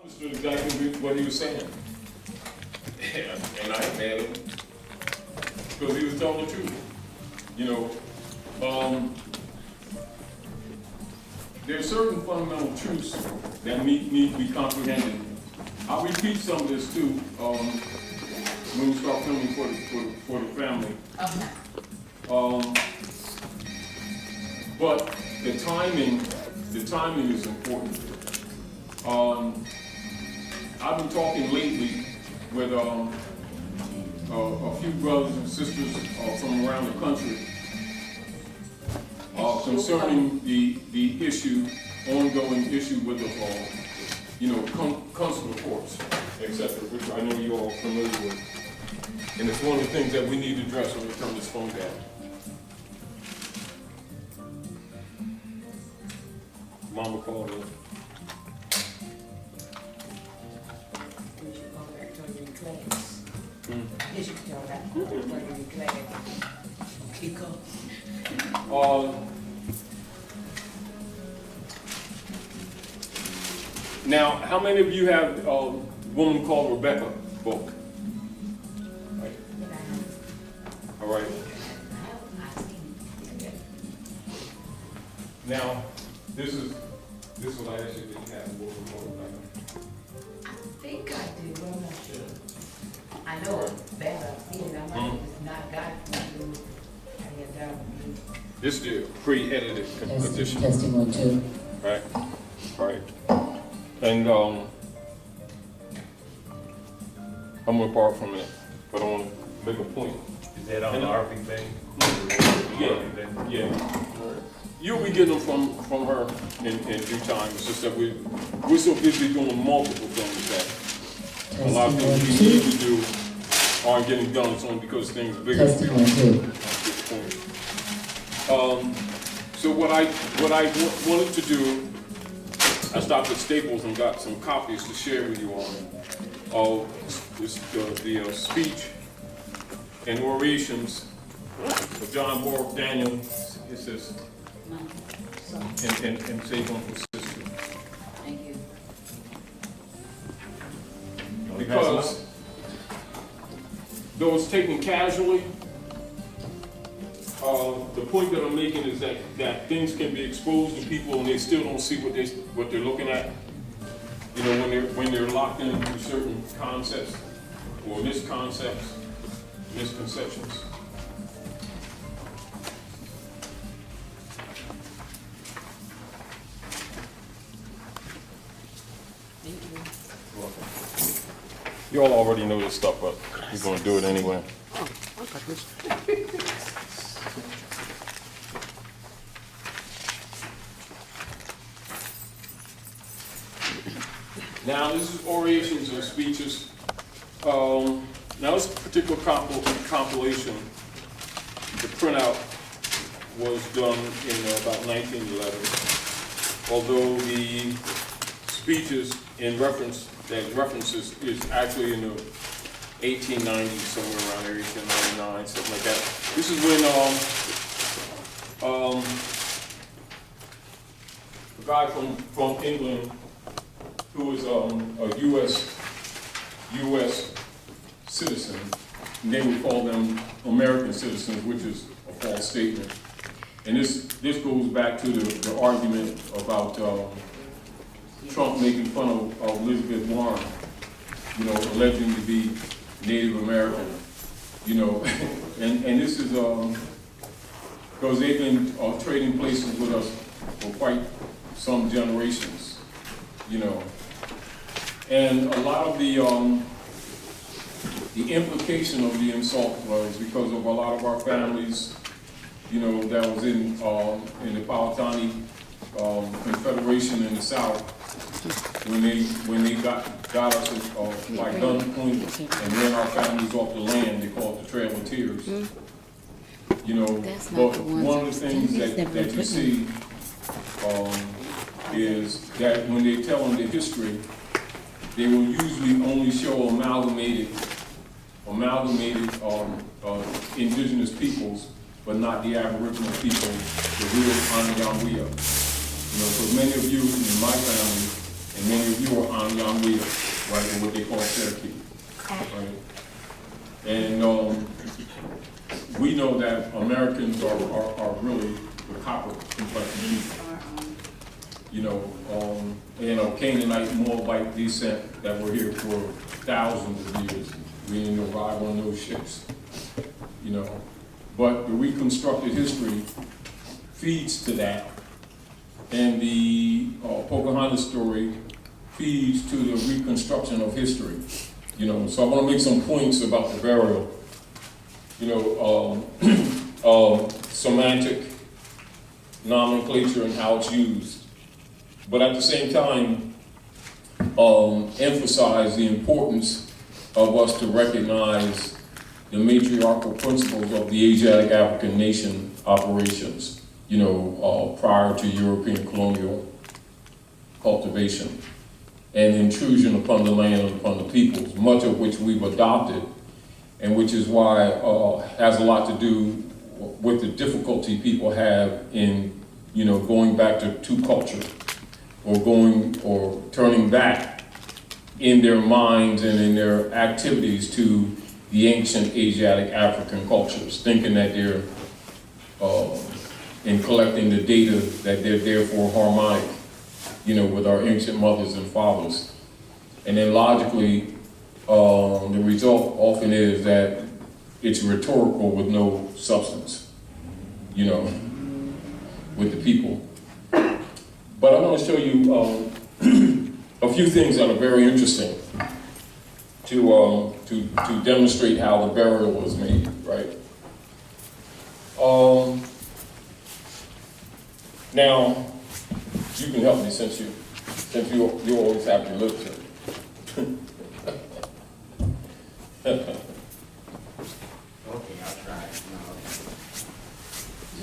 understood exactly what he was saying. And I ain't mad at him. Because he was telling the truth. You know, there are certain fundamental truths that need to be comprehended. I'll repeat some of this too when we start filming for the family. Okay. But the timing is important. I've been talking lately with a few brothers and sisters from around the country concerning the ongoing issue with the consular courts, etc., which I know you're all familiar with. And it's one of the things that we need to address when we turn this phone down. Mama called us. You should go back to your class. You should go back to your class. Keep going. Now, how many of you have a woman called Rebecca book? Right. All right. Now, this is what I actually didn't have a woman called Rebecca. I think I do, I'm not sure. I know it's better, you know, it's not got to do. This is the pre-edited edition. Testing 1, 2. Right. Right. And I'm gonna part from it, but I want to make a point. Is that on RP Bey? Yeah. You'll be getting them from her in due time. It's just that we're so busy doing multiple things that a lot of things we need to do aren't getting done. It's only because things are bigger than we so what I wanted to do, I stopped at Staples and got some copies to share with you all of the speech and orations of John Bork Daniel. It says, and save one for sister. Thank you. Because though it's taken casually, the point that I'm making is that things can be exposed to people and they still don't see what they're looking at. You know, when they're locked into certain concepts or misconceptions. Thank you. You all already know this stuff, but we're going to do it anyway. Now, this is orations and speeches. Now, this particular compilation, the printout was done in about 1911. Although the speeches in references is actually in the 1890s, somewhere around there, 1899, something like that. This is when a guy from England who is a U.S. citizen, and they would call them American citizens, which is a false statement. And this goes back to the argument about Trump making fun of Elizabeth Warren, you know, alleging to be Native American, you know, and this is because they've been trading places with us for quite some generations, you know. And a lot of the implication of the insult was because of a lot of our families, you know, that was in the Powhatani Confederation in the South, when they got us by gunpoint and ran our families off the land. They called it the Trail of Tears. You know, but one of the things that you see is that when they tell them the history, they will usually only show amalgamated indigenous peoples, but not the Aboriginal people, the real Anyanwea. You know, because many of you in my family and many of you are on Yamwita, right, or what they call Cherokee, right? And we know that Americans are really the copper complexion people. You know, Canaanite, Moabite descent that were here for thousands of years. We didn't arrive on those ships, you know. But the reconstructed history feeds to that, and the Pocahontas story feeds to the reconstruction of history, you know. So I want to make some points about the burial, you know, semantic nomenclature and how it's used, but at the same time, emphasize the importance of us to recognize the matriarchal principles of the Asiatic African nation operations, you know, prior to European colonial cultivation and intrusion upon the land and upon the peoples, much of which we've adopted, and which is why has a lot to do with the difficulty people have in, you know, going back to culture, or turning back in their minds and in their activities to the ancient Asiatic African cultures, thinking that they're, in collecting the data, that they're therefore harmonic, you know, with our ancient mothers and fathers. And then logically, the result often is that it's rhetorical with no substance, you know, with the people. But I want to show you a few things that are very interesting to demonstrate how the burial was made, right? Now, you can help me since you always have your literature. Okay, I'll try it. No.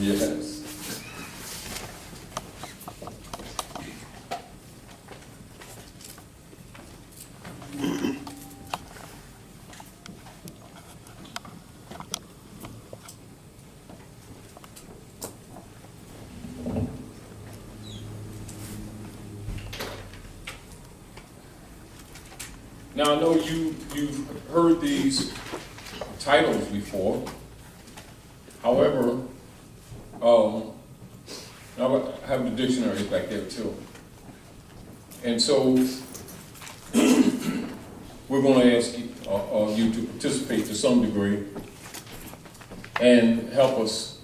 Yes. Now, I know you've heard these titles before. However, I have the dictionaries back there too. And so, we're going to ask you to participate to some degree and help us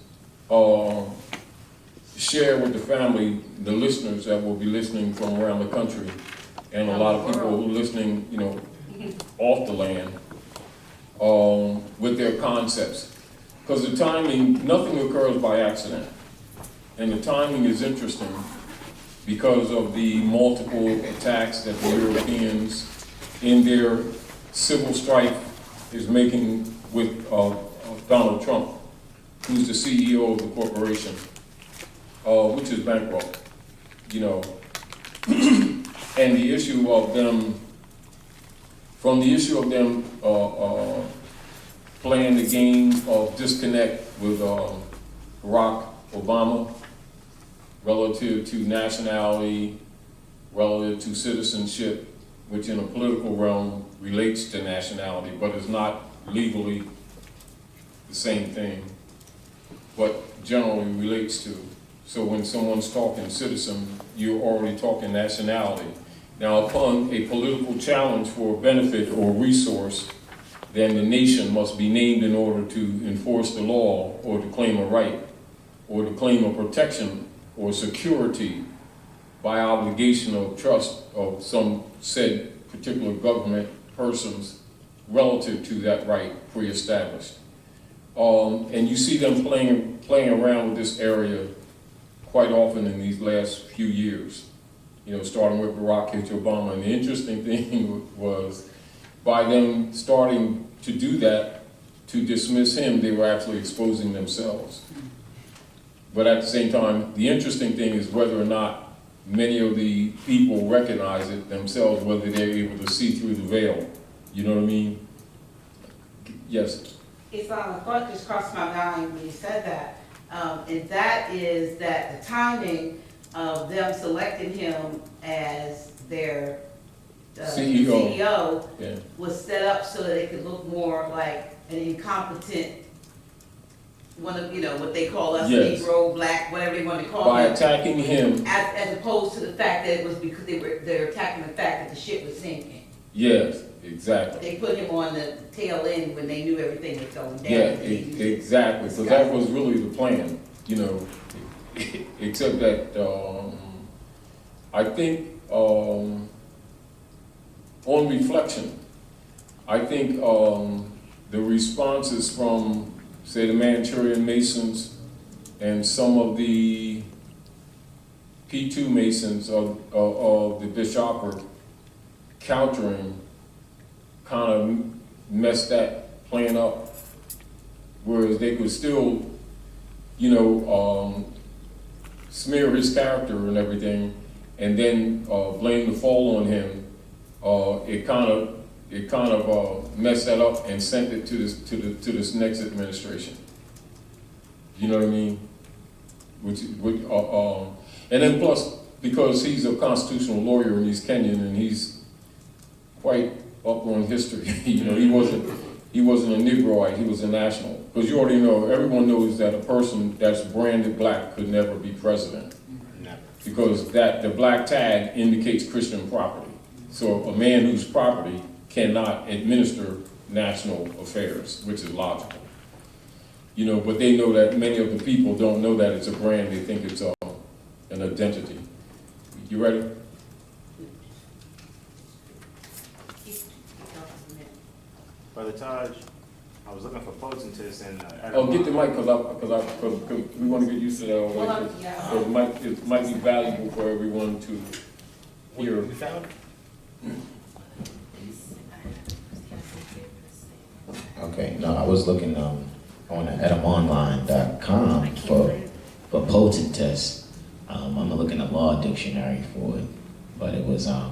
share with the family, the listeners that will be listening from around the country, and a lot of people who are listening, you know, off the land, with their concepts. Because the timing, nothing occurs by accident. And the timing is interesting because of the multiple attacks that the Europeans in their civil strife is making with Donald Trump, who's the CEO of the corporation, which is bankrupt, you know. And the issue of them, from the issue of them playing the game of disconnect with Barack Obama relative to nationality, relative to citizenship, which in a political realm relates to nationality, but is not legally the same thing, but generally relates to. So when someone's talking citizen, you're already talking nationality. Now, upon a political challenge for a benefit or resource, then the nation must be named in order to enforce the law or to claim a right or to claim a protection or security by obligation of trust of some said particular government persons relative to that right pre-established. And you see them playing around with this area quite often in these last few years, you know, starting with Barack Obama. And the interesting thing was, by them starting to do that, to dismiss him, they were actually exposing themselves. But at the same time, the interesting thing is whether or not many of the people recognize it themselves, whether they're able to see through the veil. You know what I mean? Yes? It's a thought just crossed my mind when you said that. And that is that the timing of them selecting him as their CEO. CEO Yeah, was set up so that it could look more like an incompetent, one of, you know, what they call us, Yes. Negro, black, whatever they want to call by it. attacking him, As opposed to the fact that it was because they're attacking the fact that the ship was sinking. yes, exactly. They put him on the tail end when they knew everything was going down. Yeah, exactly, because that was really the plan, you know, except that, I think, on reflection, I think, the responses from, say, the Manchurian Masons and some of the P2 Masons of the bishopric countering kind of messed that plan up, whereas they could still, you know, smear his character and everything, and then blame the fall on him. It kind of messed that up and sent it to this next administration. You know what I mean? And then plus, because he's a constitutional lawyer and he's Kenyan and he's quite up on history. You know, he wasn't a Negroite, he was a national. Because you already know, everyone knows that a person that's branded black could never be president. Never. Because the black tag indicates Christian property. So a man whose property cannot administer national affairs, which is logical. You know, but they know that many of the people don't know that it's a brand, they think it's an identity. You ready? Brother Taj, I was looking for Pocohontas and. Oh, get the mic, cause we want to get used to that Well, already. yeah. So it might be valuable for everyone to hear. You found it? Okay, no, I was looking on etymonline.com for potent test. I'm gonna look in the law dictionary for it, but it was I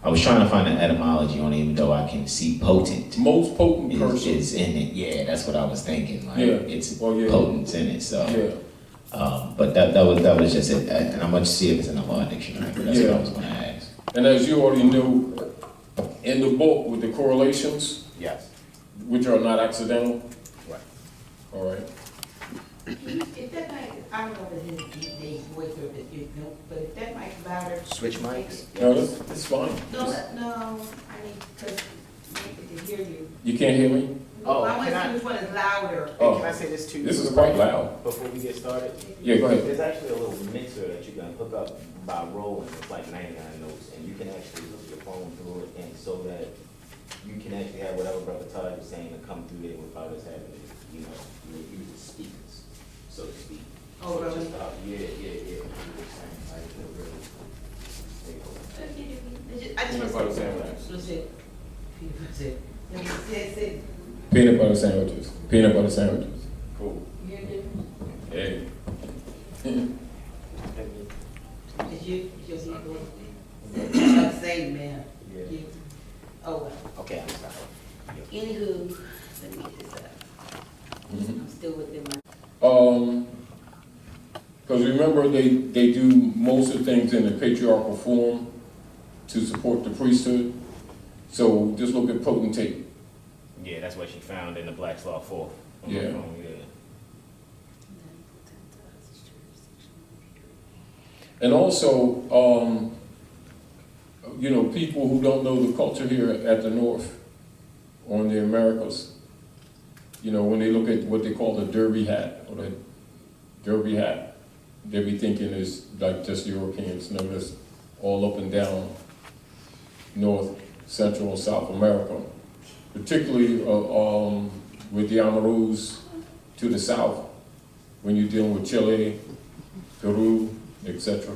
was trying to find an etymology on it, even though I can see potent Most potent person. is in it. Yeah, that's what I was thinking. Like, Yeah. it's Well, yeah. potent's in it. So, Yeah, but that was just it, and I'm gonna see if it's in the law dictionary. But that's what Yeah. I was gonna ask. and as you already know, in the book with the correlations, Yes. which are not accidental, Right. all right? If that might, I don't know if it's his deep voice or if it's, you know, but if that mic louder. Switch mics? No, it's fine. No, I need to hear you. You can't hear me? Oh, I want to can I- see which one is louder. Hey, Oh. can I say this too? This is quite loud. Before we get started? Yeah, go ahead. There's actually a little mixer that you can hook up by rolling, it's like 99 notes, and you can actually hook your phone through it, and so that you can actually have whatever Brother Todd was saying to come through there without us having to, you know, use the speakers, so to speak. Oh, So really? just, yeah. Like, really, there you go. I just Peanut want butter to sandwiches. What's it? Say, Peanut butter sandwiches. Peanut butter sandwiches. Cool. you hear it? Hey. It's you, it's your voice. I'm not saying, man. Yeah. You. Oh, well. Okay, I'm sorry. Anywho, let me get this up. I'm still within my. Because remember, they do most of the things in the patriarchal form to support the priesthood. So just look at potentate. Yeah, that's what she found in the Black's Law 4. On my Yeah. phone, yeah. And also, you know, people who don't know the culture here at the North or in the Americas, you know, when they look at what they call the derby hat or the derby hat, they be thinking is like just Europeans. No, that's all up and down North, Central, and South America, particularly with the Amaros to the south, when you're dealing with Chile, Peru, etc.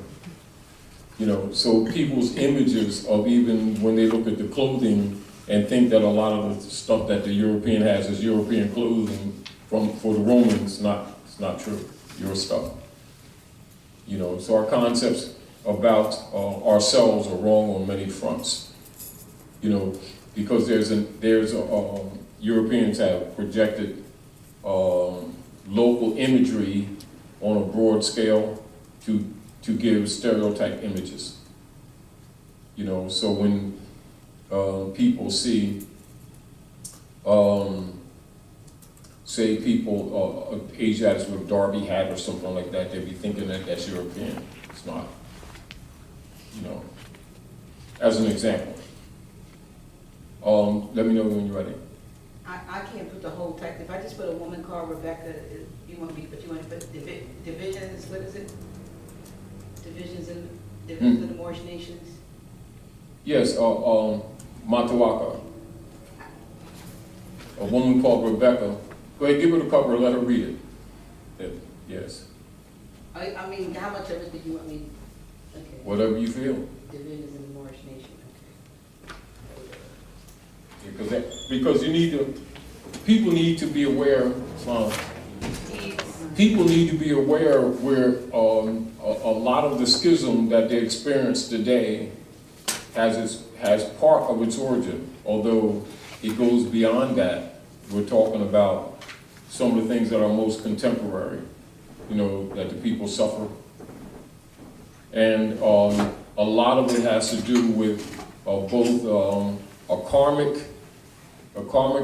You know, so people's images of even when they look at the clothing and think that a lot of the stuff that the European has is European clothing for the Romans, it's not true, your stuff. You know, so our concepts about ourselves are wrong on many fronts. You know, because Europeans have projected local imagery on a broad scale to give stereotype images. You know, so when people see, say people Asiatics with derby hat or something like that, they'd be thinking that that's European. It's not. You know, as an example. Let me know when you're ready. I can't put the whole text. If I just put a woman called Rebecca, you want to put divisions, what is it? Divisions in the Moorish nations? Yes, Mataoaka. A woman called Rebecca. Go ahead, give her the cover, let her read it. Yes. I mean, how much of it did you want me? Okay. Whatever you feel. Divisions in the Moorish nation, Because you need to, people need to be aware, people need to be aware where a lot of the schism that they experience today has part of its origin, although it goes beyond that. We're talking about some of the things that are most contemporary, you know, that the people suffer. And a lot of it has to do with both a karmic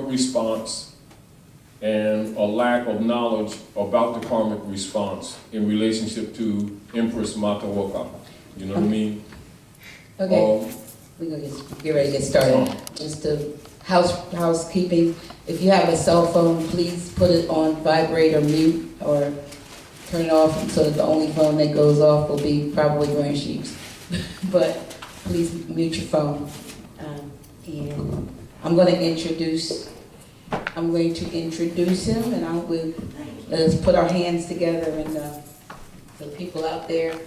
response and a lack of knowledge about the karmic response in relationship to Empress Mataoaka. You know what I mean? Okay, we're gonna get ready to get started. Just the housekeeping. If you have a cell phone, please put it on vibrate or mute or turn it off so that the only phone that goes off will be probably Grand Sheep's. But please mute your phone. And I'm going to introduce him, and I will, let's put our hands together and the people out there,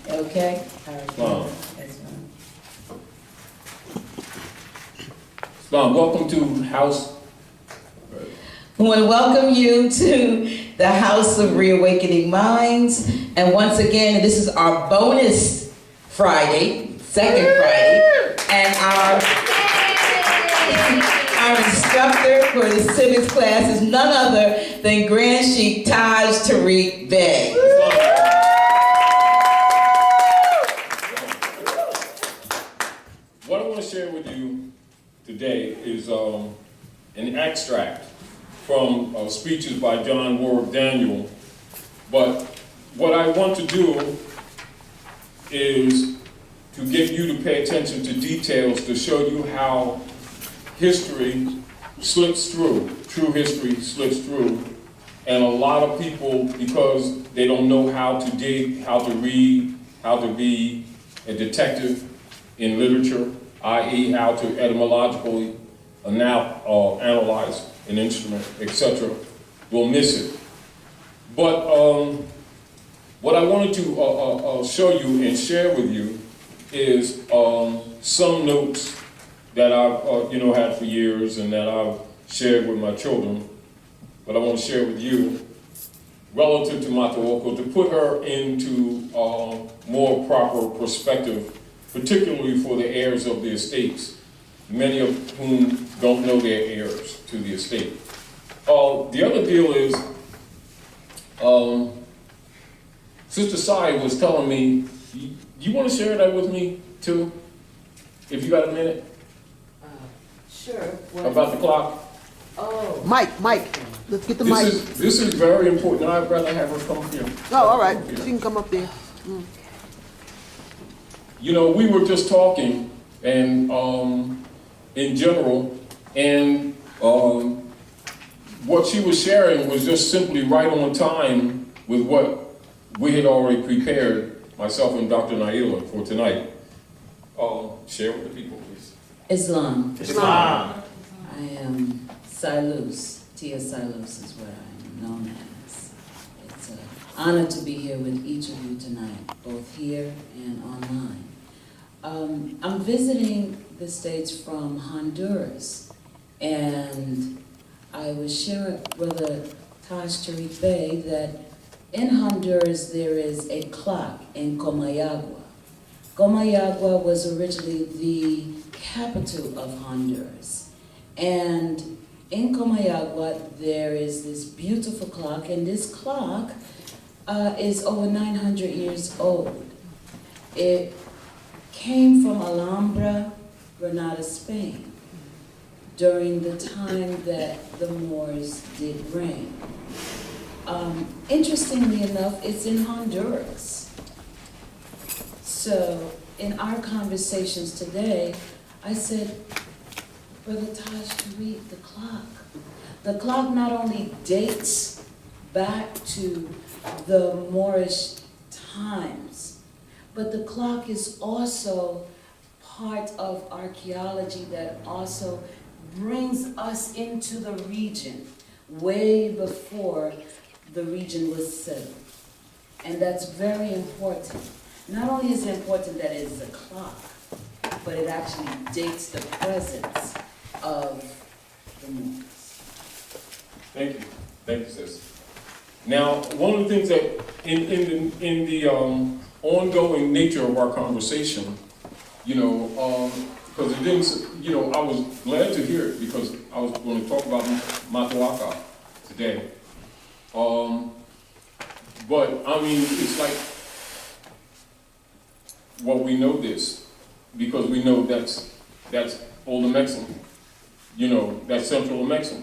okay? All right. Wow. That's fine. Welcome to House. I want to welcome you to the House of Reawakening Minds. And once again, this is our bonus Friday, second Friday, and our instructor for the civics class is none other than Grand Sheik Taj Tarik Bey. What I want to share with you today is an extract from speeches by John Warwick Daniel. But what I want to do is to get you to pay attention to details to show you how history slips through, true history slips through, and a lot of people, because they don't know how to dig, how to read, how to be a detective in literature, i.e. how to etymologically analyze an instrument, etc., will miss it. But what I wanted to show you and share with you is some notes that I've had for years and that I've shared with my children, but I want to share with you relative to Mataoaka to put her into more proper perspective, particularly for the heirs of the estates, many of whom don't know their heirs to the estate. The other deal is, Sister Sai was telling me, you want to share that with me too, if you got a minute? Sure. About the clock? Oh. Mike, let's get the mic. This is very important. I'd rather have her come here. Oh, all right. She can come up there. You know, we were just talking, and in general, and what she was sharing was just simply right on time with what we had already prepared, myself and Dr. Naila, for tonight. Share with the people, please. Islam. Islam. I am Silus. Tia Silus is what I'm known as. It's an honor to be here with each of you tonight, both here and online. I'm visiting the States from Honduras, and I was sharing with Brother Taj Tarik Bey that in Honduras there is a clock in Comayagua. Comayagua was originally the capital of Honduras. And in Comayagua there is this beautiful clock, and this clock is over 900 years old. It came from Alhambra, Granada, Spain, during the time that the Moors did reign. Interestingly enough, it's in Honduras. So in our conversations today, I said, Brother Taj Tarik, the clock. The clock not only dates back to the Moorish times, but the clock is also part of archaeology that also brings us into the region way before the region was settled. And that's very important. Not only is it important that it is a clock, but it actually dates the presence of the Moors. Thank you, sis. Now, one of the things that in the ongoing nature of our conversation, because it didn't, I was glad to hear it because I was going to talk about Mataoaka today. But I mean, it's like, well, we know this because we know that's old Amexem, that's central Amexem.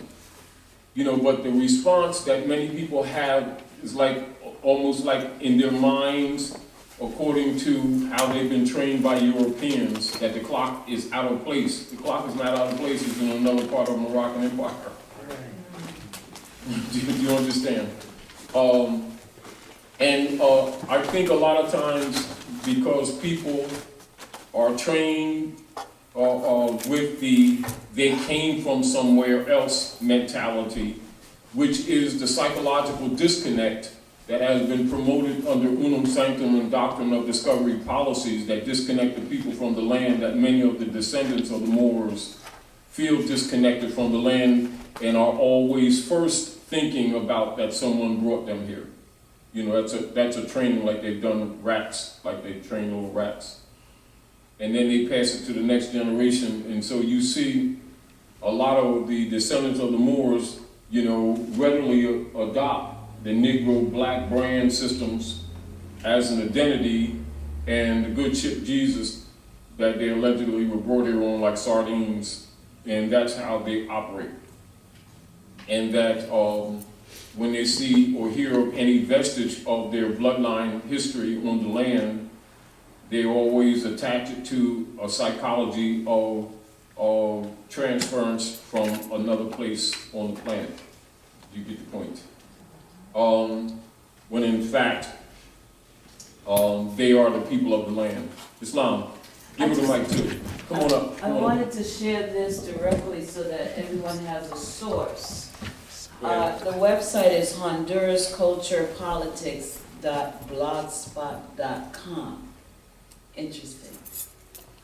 But the response that many people have is like, almost like in their minds, according to how they've been trained by Europeans, that the clock is out of place. The clock is not out of place, it's in another part of Moroccan Empire. Do you understand? I think a lot of times because people are trained with they came from somewhere else mentality, which is the psychological disconnect that has been promoted under unum sanctum and doctrine of discovery policies that disconnect the people from the land, that many of the descendants of the Moors feel disconnected from the land and are always first thinking about that someone brought them here. That's a training like they've done rats, like they train little rats. And then they pass it to the next generation. And so you see a lot of the descendants of the Moors, readily adopt the Negro black brand systems as an identity, and the good ship Jesus that they allegedly were brought here on like sardines, and that's how they operate. And that when they see or hear of any vestige of their bloodline history on the land, they always attach it to a psychology of transference from another place on the planet. You get the point. When in fact, they are the people of the land. Islam, give it the mic too. Come on up. I wanted to share this directly so that everyone has a source. The website is hondurasculturepolitics.blogspot.com. Interesting.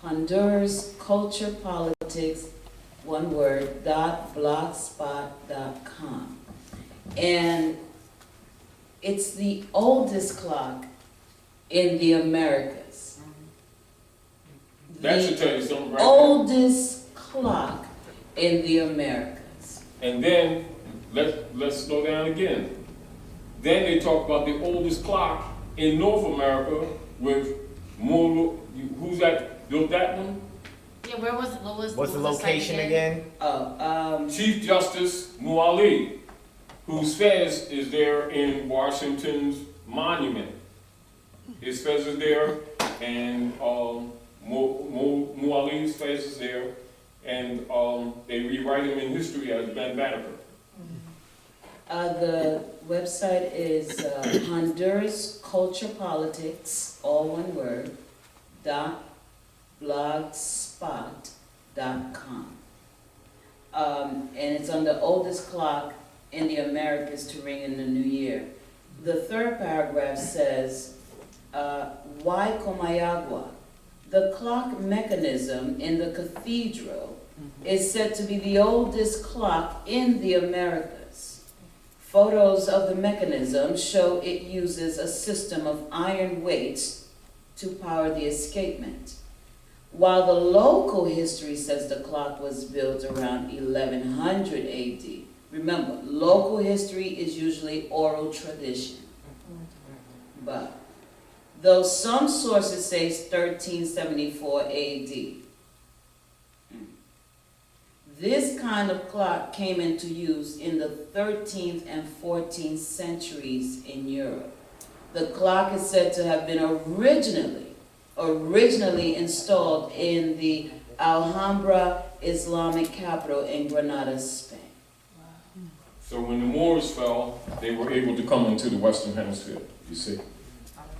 Honduras Culture Politics, one word, .blogspot.com. And it's the oldest clock in the Americas. That should tell you something right there. Oldest clock in the Americas. And then, let's slow down again. Then they talk about the oldest clock in North America with more, who's that, built that one? Yeah, What's the location again? Chief Justice Muali, whose fez is there in Washington's monument. His fez is there, and Muali's fez is there, and they rewrite him in history as Ben Banneker. The website is Honduras Culture Politics, all one word, .blogspot.com. And it's on the oldest clock in the Americas to ring in the new year. The third paragraph says, why Comayagua? The clock mechanism in the cathedral is said to be the oldest clock in the Americas. Photos of the mechanism show it uses a system of iron weights to power the escapement. While the local history says the clock was built around 1100 AD. Remember, local history is usually oral tradition. But though some sources say 1374 AD. This kind of clock came into use in the 13th and 14th centuries in Europe. The clock is said to have been originally installed in the Alhambra Islamic capital in Granada, Spain. So when the Moors fell, they were able to come into the Western Hemisphere, you see.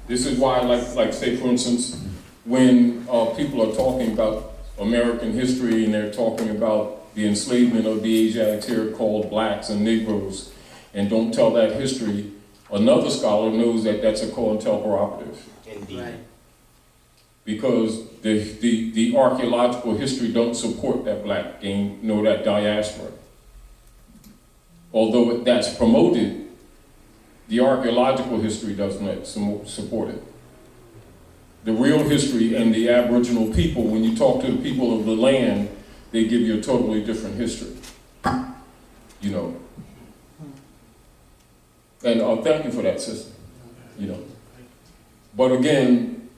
This is why, like say for instance, when people are talking about American history and they're talking about the enslavement of the Asiatic here called blacks and Negroes, and don't tell that history, another scholar knows that that's a COINTELPRO. Indeed. Right. Because the archaeological history don't support that black game, nor that diaspora. Although that's promoted, the archaeological history does not support it. The real history and the Aboriginal people, when you talk to the people of the land, they give you a totally different history, you know. And thank you for that, sister, you know. But again,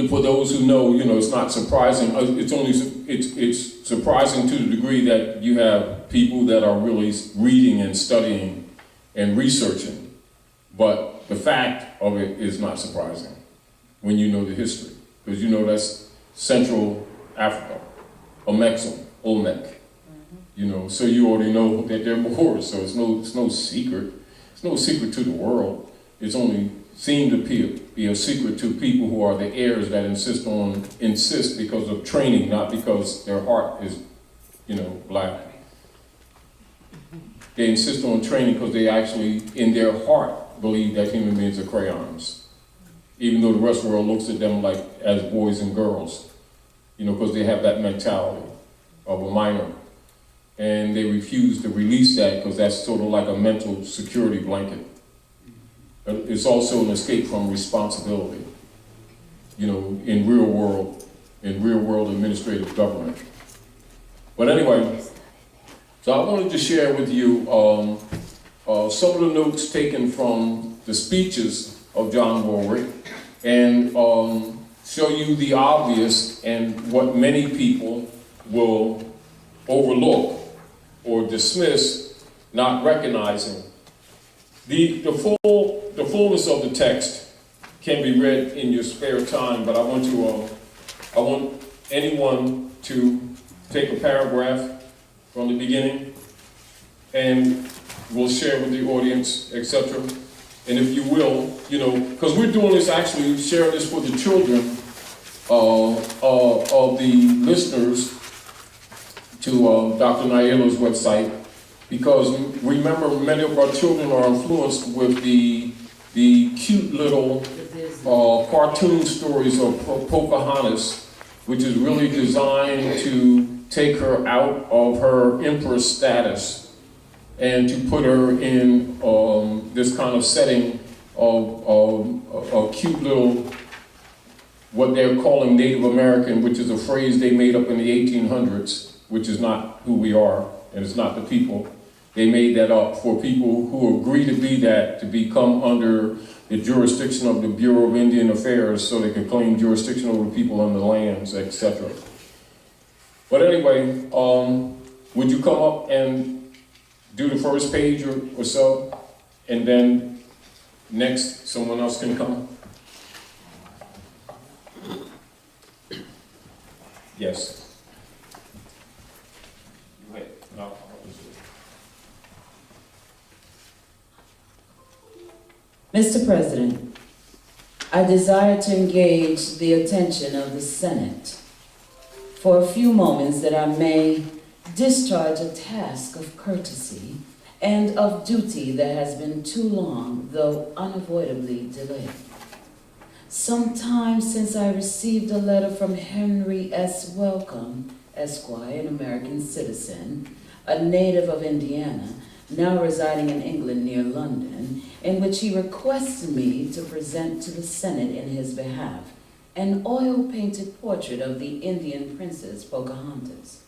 for those who know, you know, it's not surprising. It's surprising to the degree that you have people that are really reading and studying and researching. But the fact of it is not surprising when you know the history, because you know that's Central Africa, Amexem, Olmec. You know, so you already know that they're Moors. So it's no secret. It's no secret to the world. It's only seemed to be a secret to people who are the heirs that insist because of training, not because their heart is, you know, black. They insist on training because they actually, in their heart, believe that human beings are crayons. Even though the rest of the world looks at them like as boys and girls, you know, because they have that mentality of a minor. And they refuse to release that because that's sort of like a mental security blanket. It's also an escape from responsibility, you know, in real world administrative government. But anyway, so I wanted to share with you some of the notes taken from the speeches of John Warwick and show you the obvious and what many people will overlook or dismiss, not recognizing. The fullness of the text can be read in your spare time, but I want anyone to take a paragraph from the beginning, and we'll share with the audience, etc. And if you will, you know, because we're doing this actually, sharing this for the children of the listeners to Dr. Naila's website, because remember, many of our children are influenced with the cute little cartoon stories of Pocahontas, which is really designed to take her out of her empress status and to put her in this kind of setting of a cute little, what they're calling Native American, which is a phrase they made up in the 1800s, which is not who we are, and it's not the people. They made that up for people who agree to be that, to become under the jurisdiction of the Bureau of Indian Affairs so they could claim jurisdiction over people on the lands, etc. But anyway, would you come up and do the first page or so, and then next someone else can come? Yes. Wait. No. Mr. President, I desire to engage the attention of the Senate for a few moments that I may discharge a task of courtesy and of duty that has been too long, though unavoidably delayed. Some time since I received a letter from Henry S. Welcome, Esquire, an American citizen, a native of Indiana, now residing in England near London, in which he requested me to present to the Senate in his behalf an oil-painted portrait of the Indian princess Pocahontas,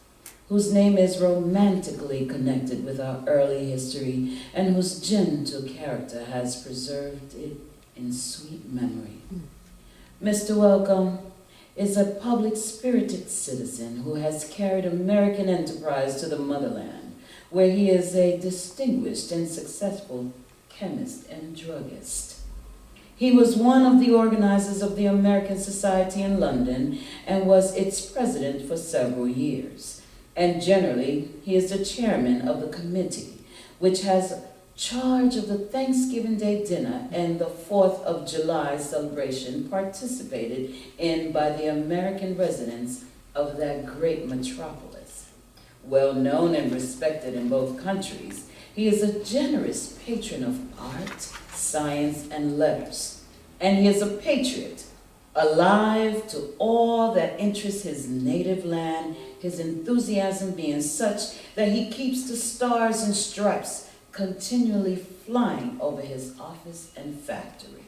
whose name is romantically connected with our early history and whose gentle character has preserved it in sweet memory. Mr. Welcome is a public-spirited citizen who has carried American enterprise to the motherland, where he is a distinguished and successful chemist and druggist. He was one of the organizers of the American Society in London and was its president for several years. And generally, he is the chairman of the committee, which has charge of the Thanksgiving Day dinner and the 4th of July celebration participated in by the American residents of that great metropolis. Well known and respected in both countries, he is a generous patron of art, science, and letters. And he is a patriot, alive to all that interests his native land, his enthusiasm being such that he keeps the stars and stripes continually flying over his office and factory.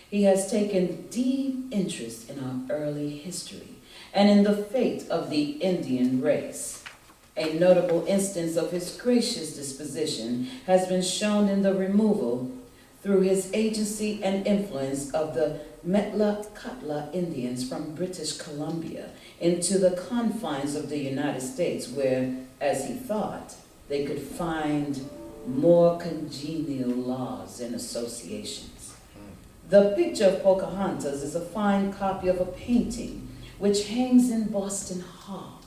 He has taken deep interest in our early history and in the fate of the Indian race. A notable instance of his gracious disposition has been shown in the removal, through his agency and influence, of the Metlakatla Indians from British Columbia into the confines of the United States, where, as he thought, they could find more congenial laws and associations. The picture of Pocahontas is a fine copy of a painting which hangs in Boston Hall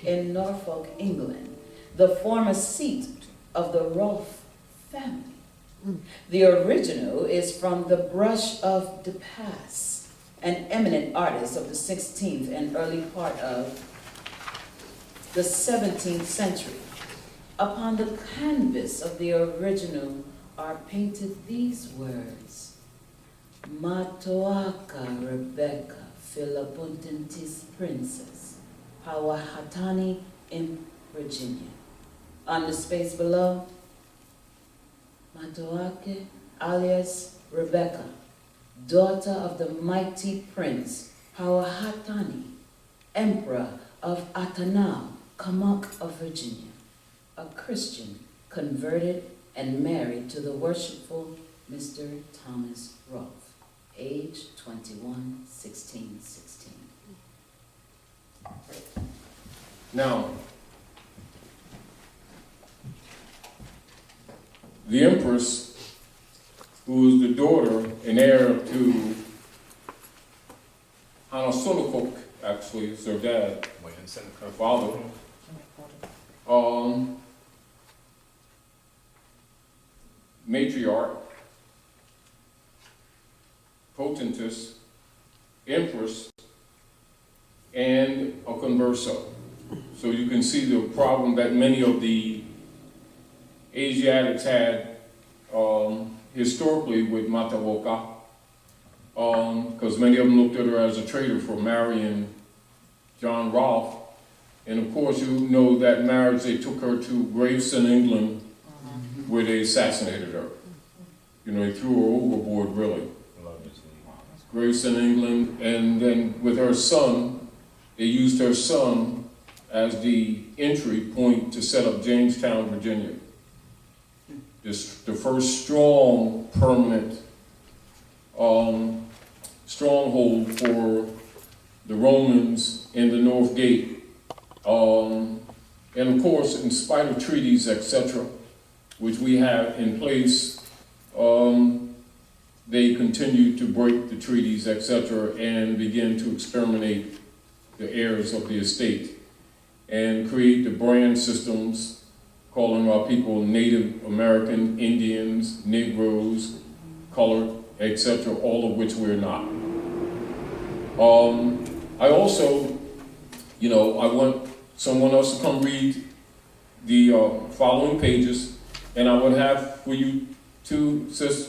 in Norfolk, England, the former seat of the Rolfe family. The original is from the brush of De Pass, an eminent artist of the 16th and early part of the 17th century. Upon the canvas of the original are painted these words: Matoka, Rebecca, Philippuntis Princess, Powhatani in Virginia. On the space below, Matoaka, alias Rebecca, daughter of the mighty prince Powhatani, emperor of Atanao, Kamak of Virginia, a Christian, converted and married to the worshipful Mr. Thomas Rolfe, age 21, 1616. Now, the Empress, who is the daughter and heir to Hanasunakuk, actually, is her dad, her father, matriarch, potentess, empress, and a converso. So you can see the problem that many of the Asiatics had historically with Mataoaka, because many of them looked at her as a traitor for marrying John Rolfe. And of course, you know that marriage, they took her to Gravesend, England, where they assassinated her. You know, they threw her overboard, really. Gravesend, England, and then with her son, they used her son as the entry point to set up Jamestown, Virginia. The first strong, permanent stronghold for the Romans in the North Gate. And of course, in spite of treaties, etc., which we have in place, they continue to break the treaties, etc., and begin to exterminate the heirs of the estate and create the brand systems, calling our people Native American, Indians, Negroes, colored, etc., all of which we're not. I also, I want someone else to come read the following pages, and I would have for you to, sis,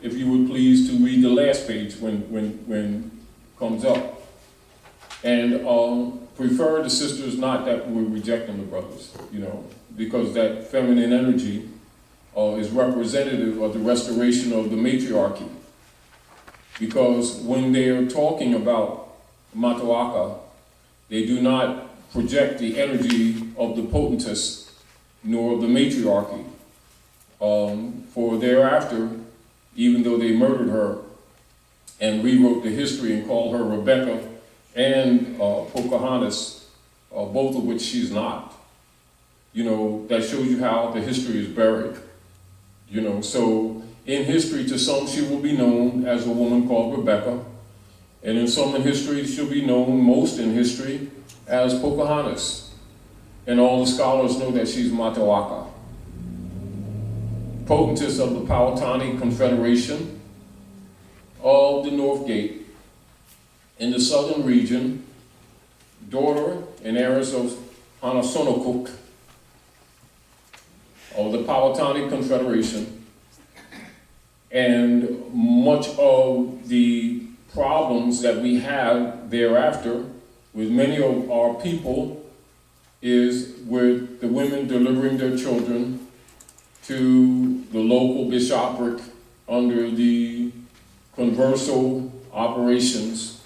if you would please, to read the last page when comes up. And prefer the sisters, not that we're rejecting the brothers, because that feminine energy is representative of the restoration of the matriarchy. Because when they are talking about Mataoaka, they do not project the energy of the potentess nor of the matriarchy. For thereafter, even though they murdered her, and rewrote the history and called her Rebecca and Pocahontas, both of which she's not. You know, that shows you how the history is buried. You know, so in history, to some, she will be known as a woman called Rebecca, and in some in history, she'll be known, most in history, as Pocahontas. And all the scholars know that she's Mataoaka. Potentess of the Powhatan Confederation of the North Gate in the southern region, daughter and heiress of Hanasonokuk of the Powhatan Confederation, and much of the problems that we have thereafter with many of our people is with the women delivering their children to the local bishopric under the conversal operations.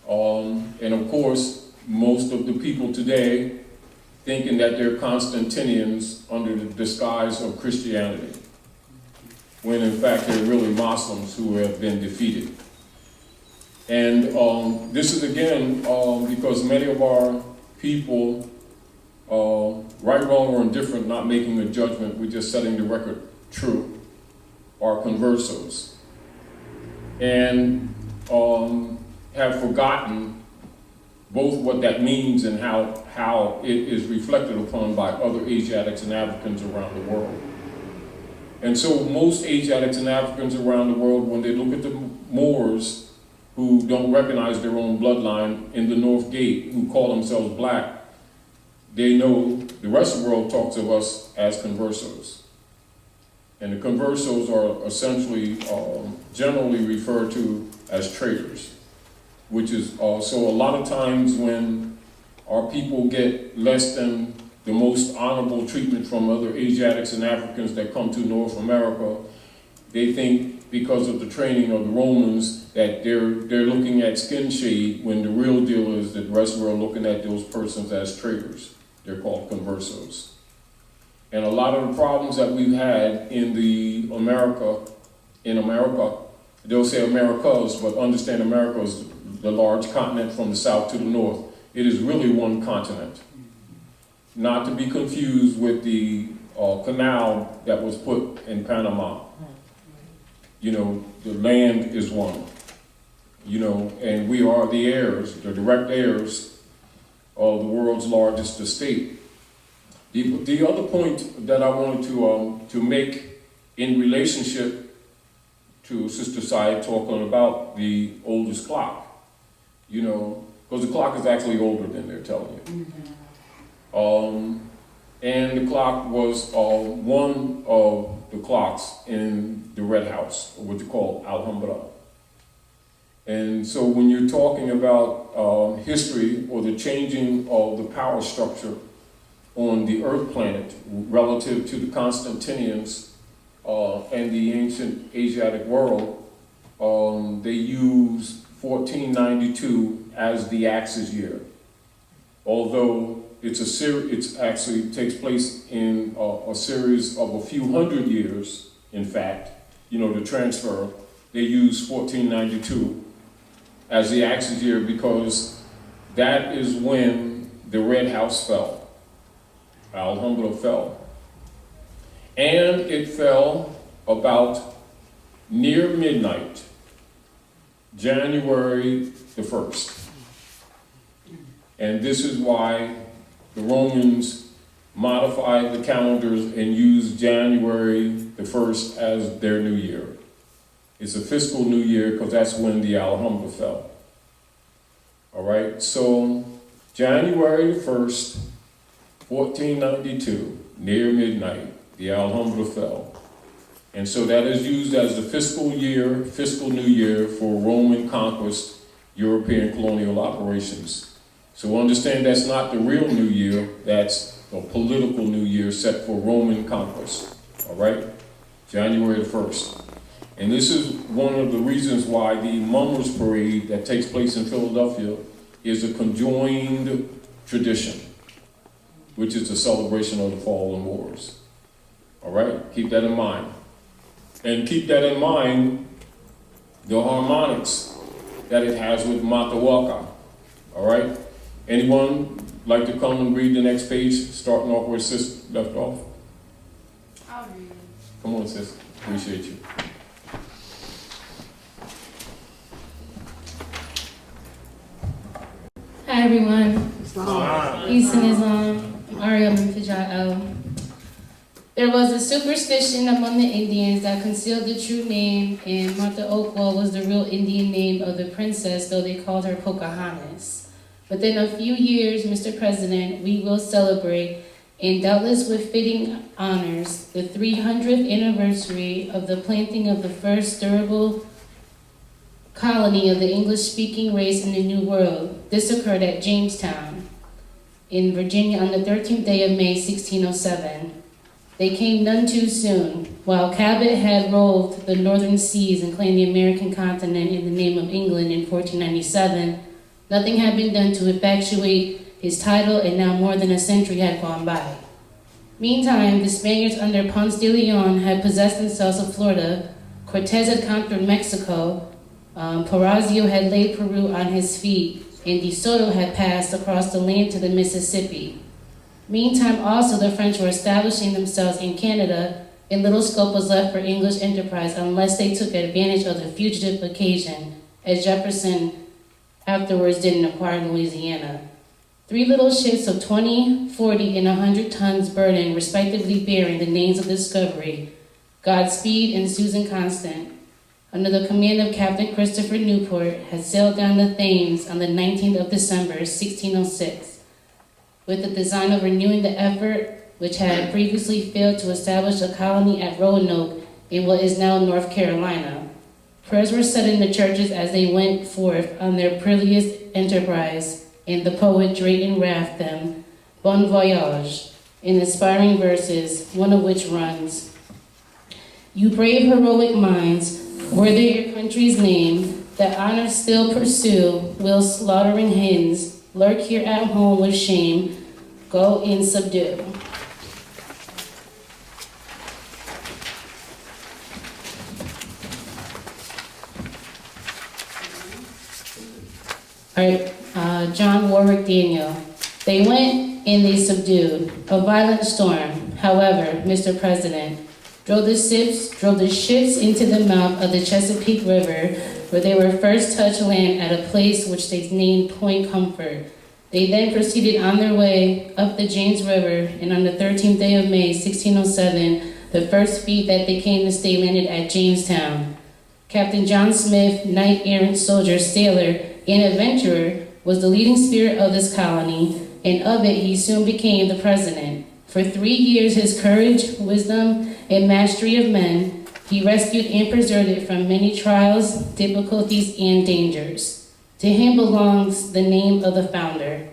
And of course, most of the people today thinking that they're Constantinians under the disguise of Christianity, when in fact they're really Muslims who have been defeated. And this is again because many of our people, right, wrong, or indifferent, not making a judgment, we're just setting the record true, are conversos, and have forgotten both what that means and how it is reflected upon by other Asiatics and Africans around the world. And so most Asiatics and Africans around the world, when they look at the Moors, who don't recognize their own bloodline in the North Gate, who call themselves black, they know the rest of the world talks of us as conversos. And the conversos are essentially generally referred to as traitors, which is also a lot of times when our people get less than the most honorable treatment from other Asiatics and Africans that come to North America, they think because of the training of the Romans that they're looking at skin shade, when the real deal is that the rest of the world looking at those persons as traitors. They're called conversos. And a lot of the problems that we've had in America, they'll say Americas, but understand America is the large continent from the south to the north. It is really one continent. Not to be confused with the canal that was put in Panama. You know, the land is one. You know, and we are the heirs, the direct heirs of the world's largest estate. The other point that I wanted to make in relationship to Sister Syed talking about the oldest clock, you know, because the clock is actually older than they're telling you. And the clock was one of the clocks in the Red House, or what you call Alhambra. And so when you're talking about history or the changing of the power structure on the Earth planet relative to the Constantinians and the ancient Asiatic world, they use 1492 as the Axis year. Although it's actually takes place in a series of a few hundred years, in fact, you know, the transfer, they use 1492 as the Axis year because that is when the Red House fell. Alhambra fell. And it fell about near midnight, January the 1st. And this is why the Romans modified the calendars and used January the 1st as their new year. It's a fiscal new year because that's when the Alhambra fell. All right, so January the 1st, 1492, near midnight, the Alhambra fell. And so that is used as the fiscal new year for Roman conquest, European colonial operations. So understand that's not the real new year, that's a political new year set for Roman conquest, all right? January the 1st. And this is one of the reasons why the Mummers Parade that takes place in Philadelphia is a conjoined tradition, which is the celebration of the fallen wars. All right, keep that in mind. And keep that in mind the harmonics that it has with Mataoaka. All right? Anyone like to come and read the next page, starting off where sis left off? I'll read it. Come on, sis. Appreciate you. Hi everyone, Islam. peace and Islam. I'm Ariel Mfijao. There was a superstition among the Indians that concealed the true name, and Mataoka was the real Indian name of the princess, though they called her Pocahontas. Within a few years, Mr. President, we will celebrate, and doubtless with fitting honors, the 300th anniversary of the planting of the first durable colony of the English-speaking race in the New World. This occurred at Jamestown in Virginia on the 13th day of May, 1607. They came none too soon. While Cabot had roved the northern seas and claimed the American continent in the name of England in 1497, nothing had been done to effectuate his title, and now more than a century had gone by. Meantime, the Spaniards under Ponce de Leon had possessed themselves of Florida, Cortez had conquered Mexico, Porrazio had laid Peru on his feet, and De Soto had passed across the land to the Mississippi. Meantime, also, the French were establishing themselves in Canada, and little scope was left for English enterprise unless they took advantage of the fugitive occasion, as Jefferson afterwards did in acquiring Louisiana. 3 little ships of 20, 40, and 100 tons burden, respectively bearing the names of Discovery, Godspeed and Susan Constant, under the command of Captain Christopher Newport, had sailed down the Thames on the 19th of December, 1606, with the design of renewing the effort which had previously failed to establish a colony at Roanoke in what is now North Carolina. Prayers were said in the churches as they went forth on their perilous enterprise, and the poet Drayton Raft them Bon Voyage in inspiring verses, one of which runs, "You brave heroic minds, worthy your country's name, that honor still pursue, will slaughtering hens, lurk here at home with shame, go and subdue." All right, John Warwick Daniel. They went and they subdued a violent storm. However, Mr. President, drove the ships into the mouth of the Chesapeake River, where they were first touched land at a place which they named Point Comfort. They then proceeded on their way up the James River, and on the 13th day of May, 1607, the first fleet that they came to stay landed at Jamestown. Captain John Smith, knight-errant soldier, sailor, and adventurer, was the leading spirit of this colony, and of it he soon became the president. For 3 years, his courage, wisdom, and mastery of men, he rescued and preserved it from many trials, difficulties, and dangers. To him belongs the name of the founder.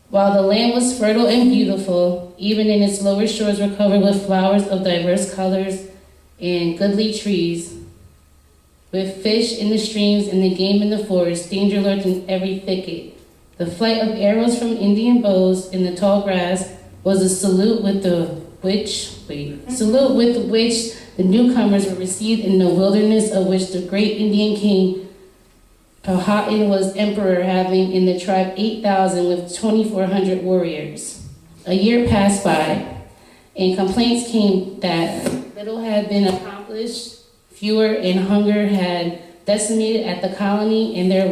While the land was fertile and beautiful, even in its lower shores were covered with flowers of diverse colors and goodly trees, with fish in the streams and the game in the forest, danger lurked in every thicket. The flight of arrows from Indian bows in the tall grass was a salute with which the newcomers were received in the wilderness, of which the great Indian king Powhatan was emperor, having in the tribe 8,000 with 2,400 warriors. A year passed by, and complaints came that little had been accomplished, fewer and hunger had decimated at the colony, and there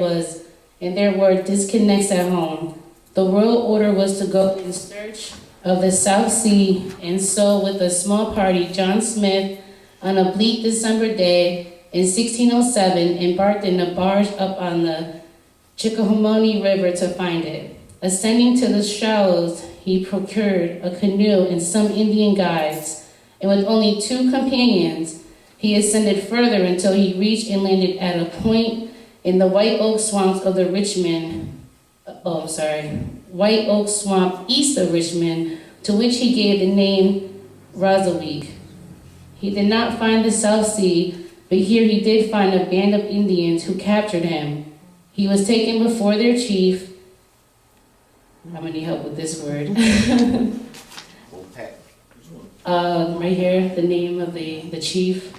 were disconnects at home. The royal order was to go in search of the South Sea, and so with a small party, John Smith, on a bleak December day in 1607, embarked in a barge up on the Chickahominy River to find it. Ascending to the shallows, he procured a canoe and some Indian guides, and with only 2 companions, he ascended further until he reached and landed at a point in the white oak swamps of the White Oak Swamp east of Richmond, to which he gave the name Rosaweek. He did not find the South Sea, but here he did find a band of Indians who captured him. He was taken before their chief. I'm gonna need help with this word. Right here, the name of the chief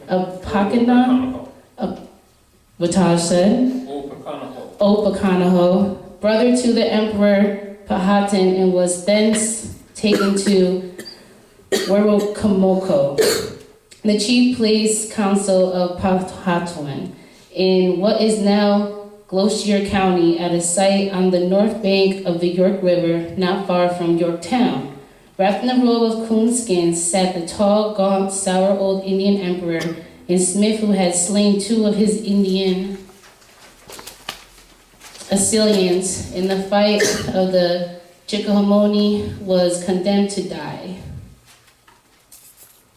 of Pocohontas. what Taj said. Pocohontas, brother to the Emperor Powhatan, and was thence taken to Werokamoko, the chief place council of Powhatan, in what is now Gloucester County, at a site on the north bank of the York River, not far from Yorktown. Wrapped in a robe of coonskin sat the tall, gaunt, sour old Indian emperor, and Smith, who had slain 2 of his Indian assailants in the fight of the Chickahominy, was condemned to die.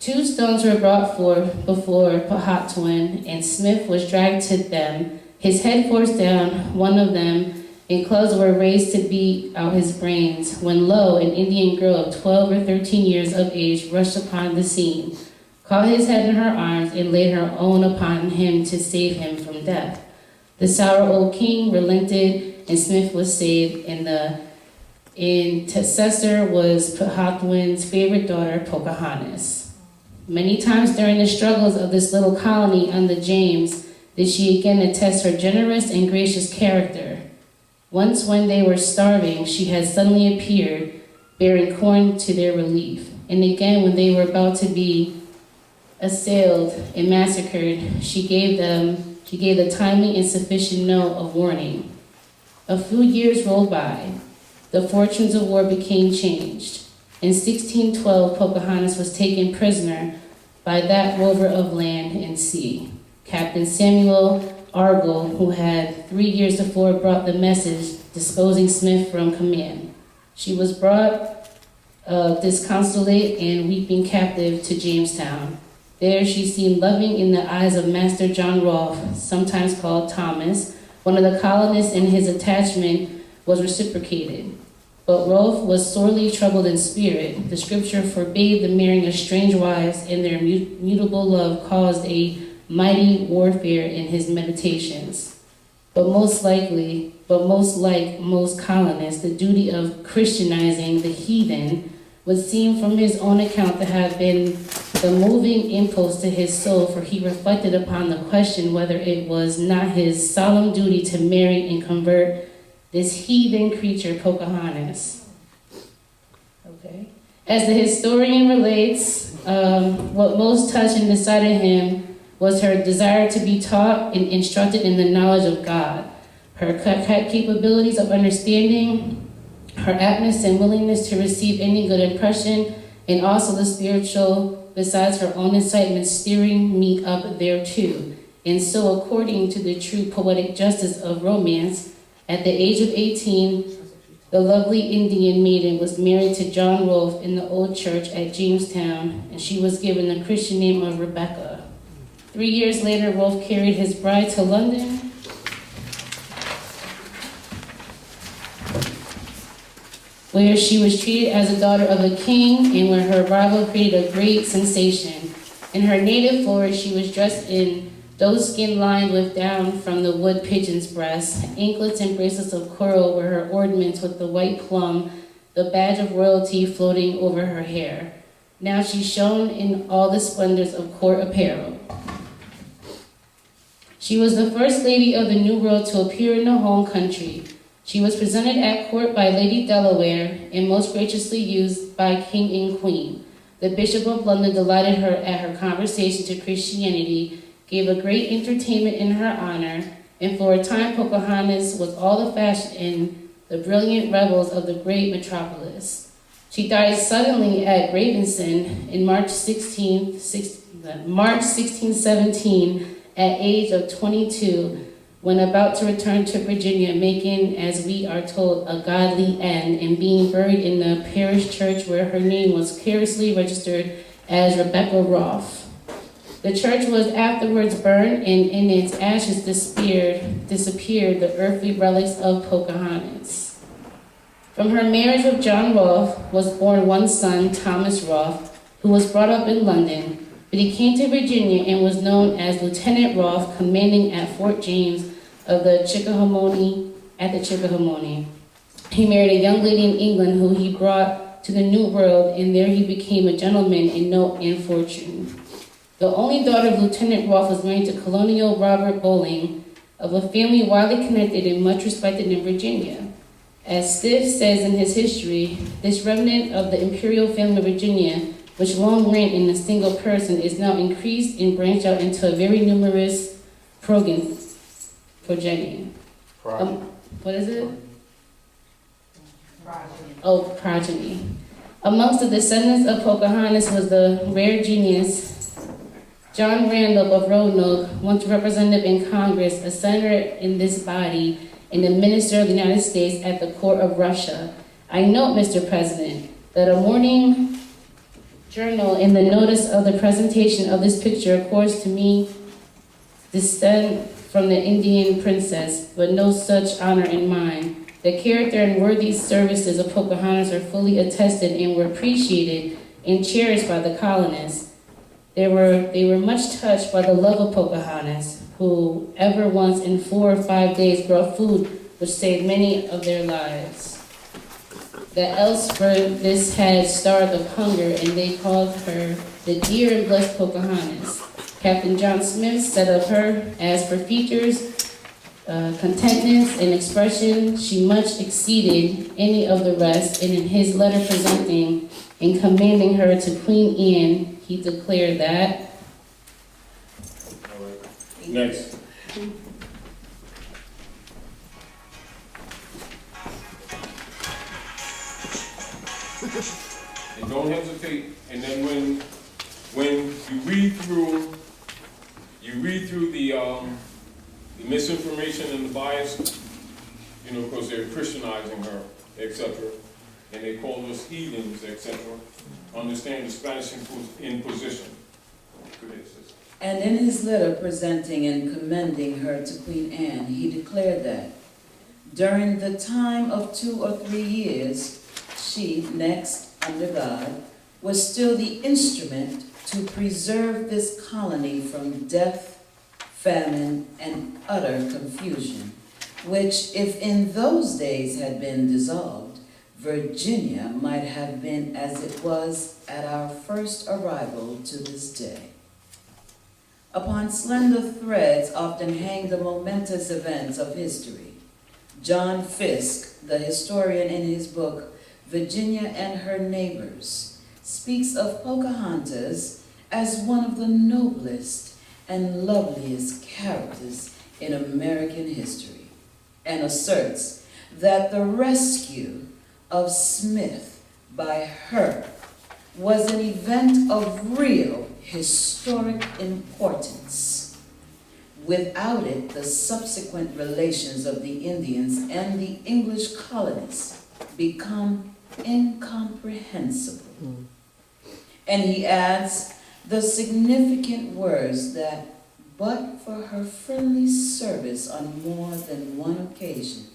2 stones were brought forth before Powhatan, and Smith was dragged to them, his head forced down one of them, and clubs were raised to beat out his brains, when lo, an Indian girl of 12 or 13 years of age rushed upon the scene, caught his head in her arms, and laid her own upon him to save him from death. The sour old king relented, and Smith was saved, and the intercessor was Powhatan's favorite daughter, Pocahontas. Many times during the struggles of this little colony on the James did she again attest her generous and gracious character. Once when they were starving, she had suddenly appeared, bearing corn to their relief. And again when they were about to be assailed and massacred, she gave the timely and sufficient note of warning. A few years rolled by. The fortunes of war became changed. In 1612, Pocahontas was taken prisoner by that rover of land and sea, Captain Samuel Argall, who had 3 years before brought the message disposing Smith from command. She was brought disconsolate and weeping captive to Jamestown. There she seemed loving in the eyes of Master John Rolfe, sometimes called Thomas. One of the colonists, and his attachment was reciprocated. But Rolfe was sorely troubled in spirit. The scripture forbade the marrying of strange wives, and their mutable love caused a mighty warfare in his meditations. But most like most colonists, the duty of Christianizing the heathen would seem from his own account to have been the moving impulse to his soul, for he reflected upon the question whether it was not his solemn duty to marry and convert this heathen creature, Pocahontas. Okay. As the historian relates, what most touched and decided him was her desire to be taught and instructed in the knowledge of God, her capabilities of understanding, her aptness and willingness to receive any good impression, and also the spiritual, besides her own incitement, steering me up thereto. And so, according to the true poetic justice of romance, at the age of 18, the lovely Indian maiden was married to John Rolfe in the old church at Jamestown, and she was given the Christian name of Rebecca. 3 years later, Rolfe carried his bride to London, where she was treated as a daughter of a king, and where her arrival created a great sensation. In her native forest, she was dressed in doeskin lined with down from the wood pigeon's breast. Anklets and bracelets of coral were her ornaments, with the white plum, the badge of royalty, floating over her hair. Now she shone in all the splendors of court apparel. She was the first lady of the New World to appear in the home country. She was presented at court by Lady Delaware and most graciously used by King and Queen. The Bishop of London delighted her at her conversion to Christianity, gave a great entertainment in her honor, and for a time Pocahontas was all the fashion in the brilliant revels of the great metropolis. She died suddenly at Regency in March 1617 at age of 22, when about to return to Virginia, making, as we are told, a godly end, and being buried in the parish church where her name was carelessly registered as Rebecca Rolfe. The church was afterwards burned, and in its ashes disappeared the earthly relics of Pocahontas. From her marriage with John Rolfe was born one son, Thomas Rolfe, who was brought up in London, but he came to Virginia and was known as Lieutenant Rolfe, commanding at Fort James of the Chickahominy. He married a young lady in England who he brought to the New World, and there he became a gentleman in note and fortune. The only daughter of Lieutenant Rolfe was married to colonial Robert Bowling, of a family widely connected and much respected in Virginia. As Stiff says in his history, this remnant of the imperial family of Virginia, which long ran in a single person, is now increased and branched out into a very numerous progeny. What is it? Progeny. Amongst the descendants of Pocahontas was the rare genius John Randolph of Roanoke, once representative in Congress, a senator in this body, and a minister of the United States at the court of Russia. I note, Mr. President, that a morning journal in the notice of the presentation of this picture accords to me descent from the Indian princess, but no such honor in mine. The character and worthy services of Pocahontas are fully attested and were appreciated and cherished by the colonists. They were much touched by the love of Pocahontas, who ever once in 4 or 5 days brought food which saved many of their lives. That else for this had starved of hunger, and they called her the dear and blessed Pocahontas. Captain John Smith said of her, as for features, contentness, and expression, she much exceeded any of the rest, and in his letter presenting and commending her to Queen Anne, he declared that. All right. Next. And don't hesitate. And then when you read through the misinformation and the bias, because they're Christianizing her, etc., and they call us heathens, etc. Understand the Spanish imposition. Go ahead, sister. And in his letter presenting and commending her to Queen Anne, he declared that during the time of 2 or 3 years, she, next under God, was still the instrument to preserve this colony from death, famine, and utter confusion, which, if in those days had been dissolved, Virginia might have been as it was at our first arrival to this day. Upon slender threads often hang the momentous events of history. John Fiske, the historian, in his book, Virginia and Her Neighbors, speaks of Pocahontas as one of the noblest and loveliest characters in American history, and asserts that the rescue of Smith by her was an event of real historic importance. Without it, the subsequent relations of the Indians and the English colonists become incomprehensible. And he adds the significant words that, but for her friendly service on more than one occasion,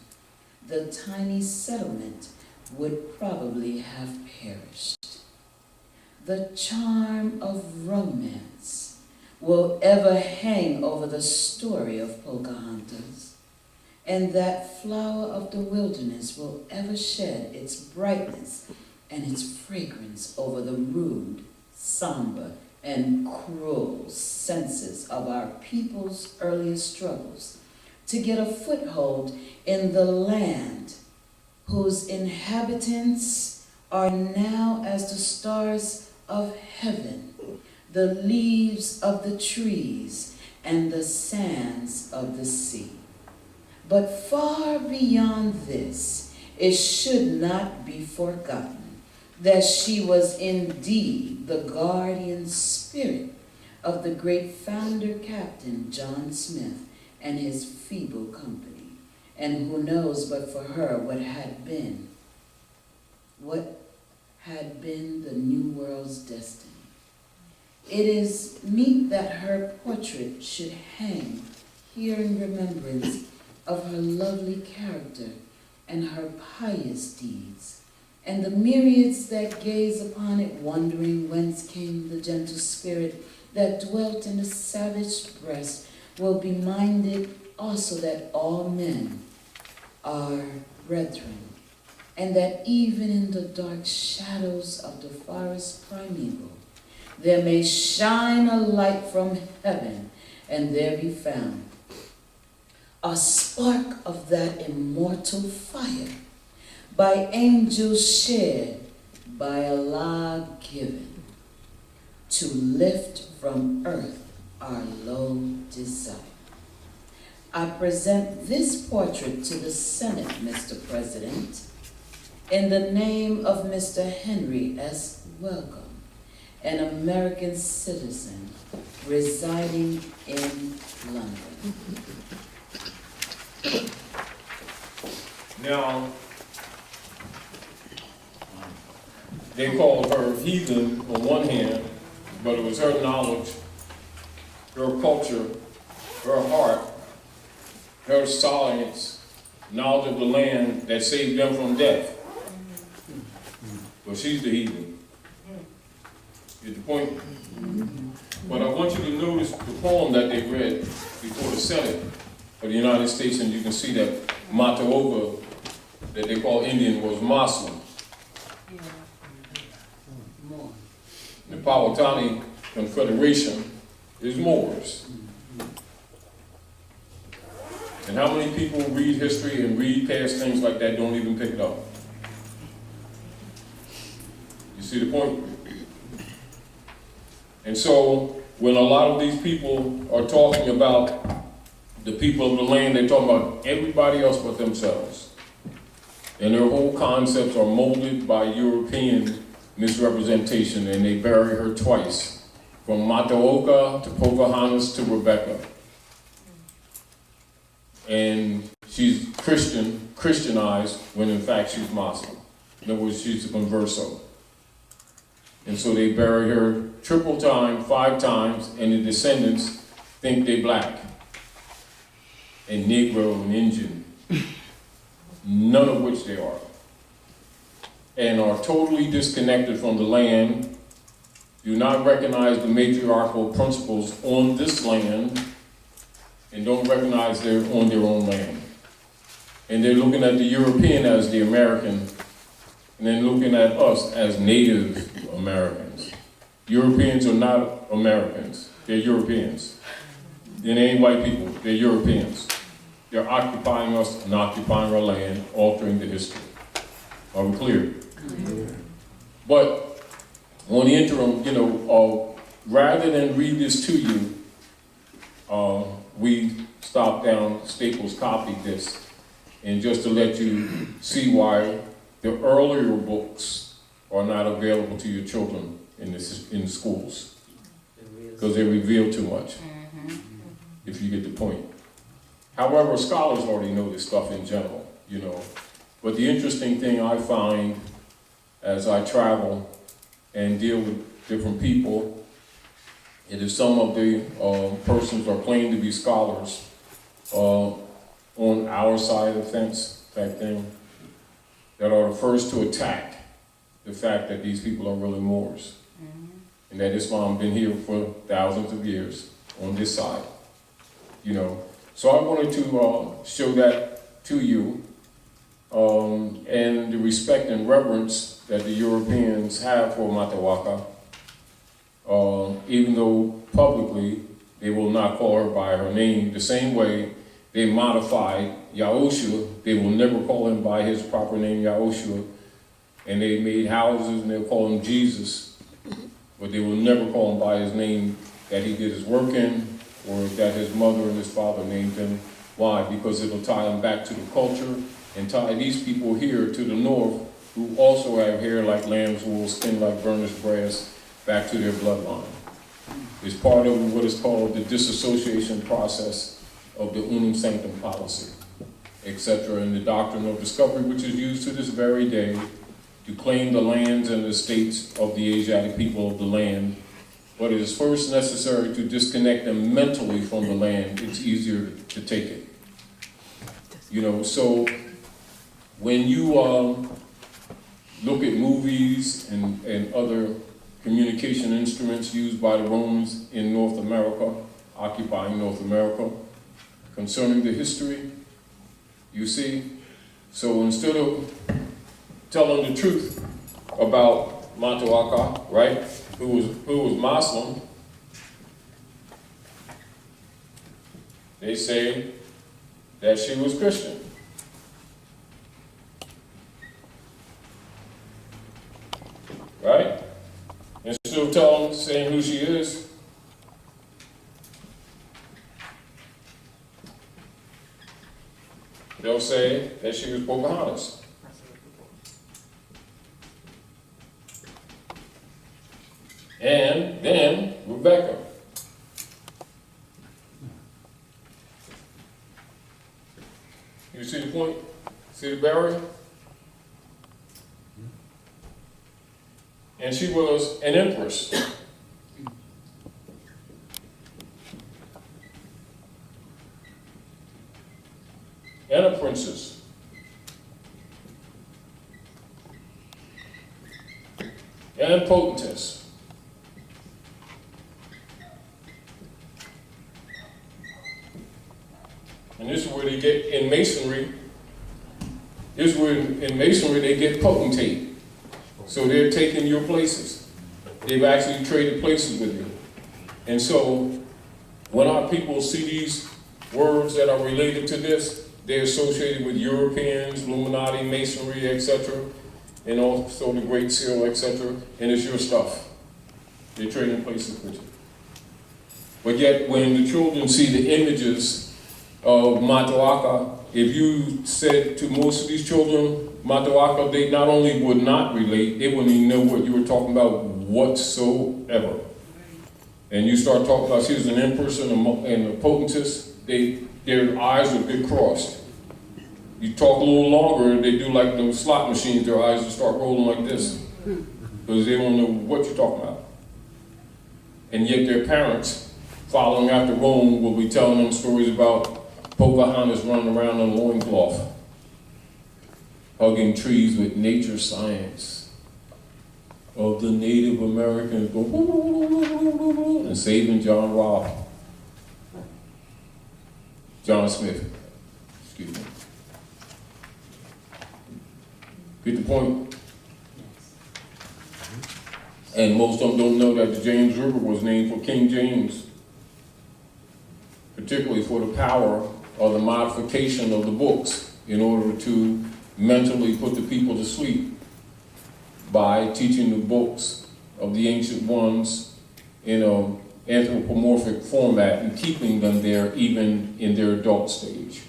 the tiny settlement would probably have perished. The charm of romance will ever hang over the story of Pocahontas, and that flower of the wilderness will ever shed its brightness and its fragrance over the rude, somber, and cruel senses of our people's earliest struggles to get a foothold in the land whose inhabitants are now as the stars of heaven, the leaves of the trees, and the sands of the sea. But far beyond this, it should not be forgotten that she was indeed the guardian spirit of the great founder Captain John Smith and his feeble company. And who knows but for her what had been the New World's destiny. It is meet that her portrait should hang here in remembrance of her lovely character and her pious deeds, and the myriads that gaze upon it wondering whence came the gentle spirit that dwelt in the savage breast will be minded also that all men are brethren, and that even in the dark shadows of the forest primeval, there may shine a light from heaven, and there be found a spark of that immortal fire, by angels shared, by Allah given, to lift from earth our low desire. I present this portrait to the Senate, Mr. President, in the name of Mr. Henry S. Welcome, an American citizen residing in London. Now, they called her heathen on one hand, but it was her knowledge, her culture, her heart, her science, knowledge of the land that saved them from death. Well, she's the heathen. Get the point? But I want you to notice the poem that they read before the Senate of the United States, and you can see that Mataoaka, that they call Indian, was Muslim. The Powhatan Confederation is Moors. And how many people read history and read past things like that don't even pick it up? You see the point? And so, when a lot of these people are talking about the people of the land, they're talking about everybody else but themselves. And their whole concepts are molded by European misrepresentation, and they bury her twice, from Mataoaka to Pocahontas to Rebecca. And she's Christianized, when in fact she's Muslim. In other words, she's a converso. And so they bury her triple time, 5 times, and the descendants think they black, and Negro and Indian, none of which they are, and are totally disconnected from the land, do not recognize the matriarchal principles on this land, and don't recognize they're on their own land. And they're looking at the European as the American, and then looking at us as Native Americans. Europeans are not Americans, they're Europeans. They ain't white people, they're Europeans. They're occupying us and occupying our land, altering the history. Are we clear? But on the interim, rather than read this to you, we stopped down, Staples copied this, and just to let you see why the earlier books are not available to your children in schools, because they reveal too much, if you get the point. However, scholars already know this stuff in general, But the interesting thing I find as I travel and deal with different people, it is some of the persons are claimed to be scholars on our side of the fence type thing, that are the first to attack the fact that these people are really Moors. And that Islam been here for thousands of years on this side, So I wanted to show that to you, and the respect and reverence that the Europeans have for Mataoaka, even though publicly they will not call her by her name, the same way they modified Yahushua, they will never call him by his proper name, Yahushua, and they made houses and they'll call him Jesus, but they will never call him by his name that he did his work in, or that his mother and his father named him. Why? Because it'll tie him back to the culture and tie these people here to the north, who also have hair like lamb's wool, skin like burnished brass, back to their bloodline. It's part of what is called the disassociation process of the unum sanctum policy, etc., and the doctrine of discovery, which is used to this very day to claim the lands and the states of the Asiatic people of the land. But it is first necessary to disconnect them mentally from the land. It's easier to take it. So when you look at movies and other communication instruments used by the Romans in North America, occupying North America, concerning the history, you see? So instead of telling the truth about Mataoaka, right, who was Muslim, they say that she was Christian. Right? Instead of saying who she is, they'll say that she was Pocahontas. And then Rebecca. You see the point? See the barrier? And she was an empress. And a princess. And potentess. And this is where they get in masonry. This is where in masonry they get potentate. So they're taking your places. They've actually traded places with you. And so when our people see these words that are related to this, they're associated with Europeans, Illuminati, Masonry, etc., and also the Great Seal, etc., and it's your stuff. They're trading places with you. But yet when the children see the images of Mataoaka, if you said to most of these children, Mataoaka, they not only would not relate, they wouldn't even know what you were talking about whatsoever. And you start talking about she was an empress and a potentess, their eyes would get crossed. You talk a little longer, they do like those slot machines, their eyes will start rolling like this. Because they don't know what you're talking about. And yet their parents, following after Rome, will be telling them stories about Pocahontas running around in a loincloth, hugging trees with nature science of the Native Americans, and saving John Smith, excuse me. Get the point? And most of them don't know that the James River was named for King James, particularly for the power of the modification of the books in order to mentally put the people to sleep by teaching the books of the ancient ones in an anthropomorphic format and keeping them there even in their adult stage.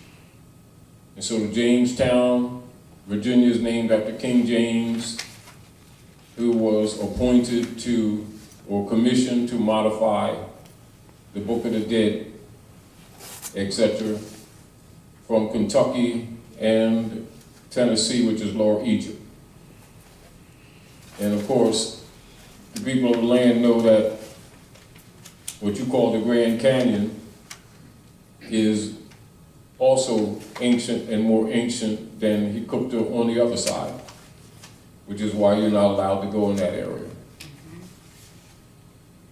And so Jamestown, Virginia is named after King James, who was appointed to or commissioned to modify the Book of the Dead, etc., from Kentucky and Tennessee, which is Lower Egypt. And of course, the people of the land know that what you call the Grand Canyon is also ancient and more ancient than Hikupta on the other side, which is why you're not allowed to go in that area.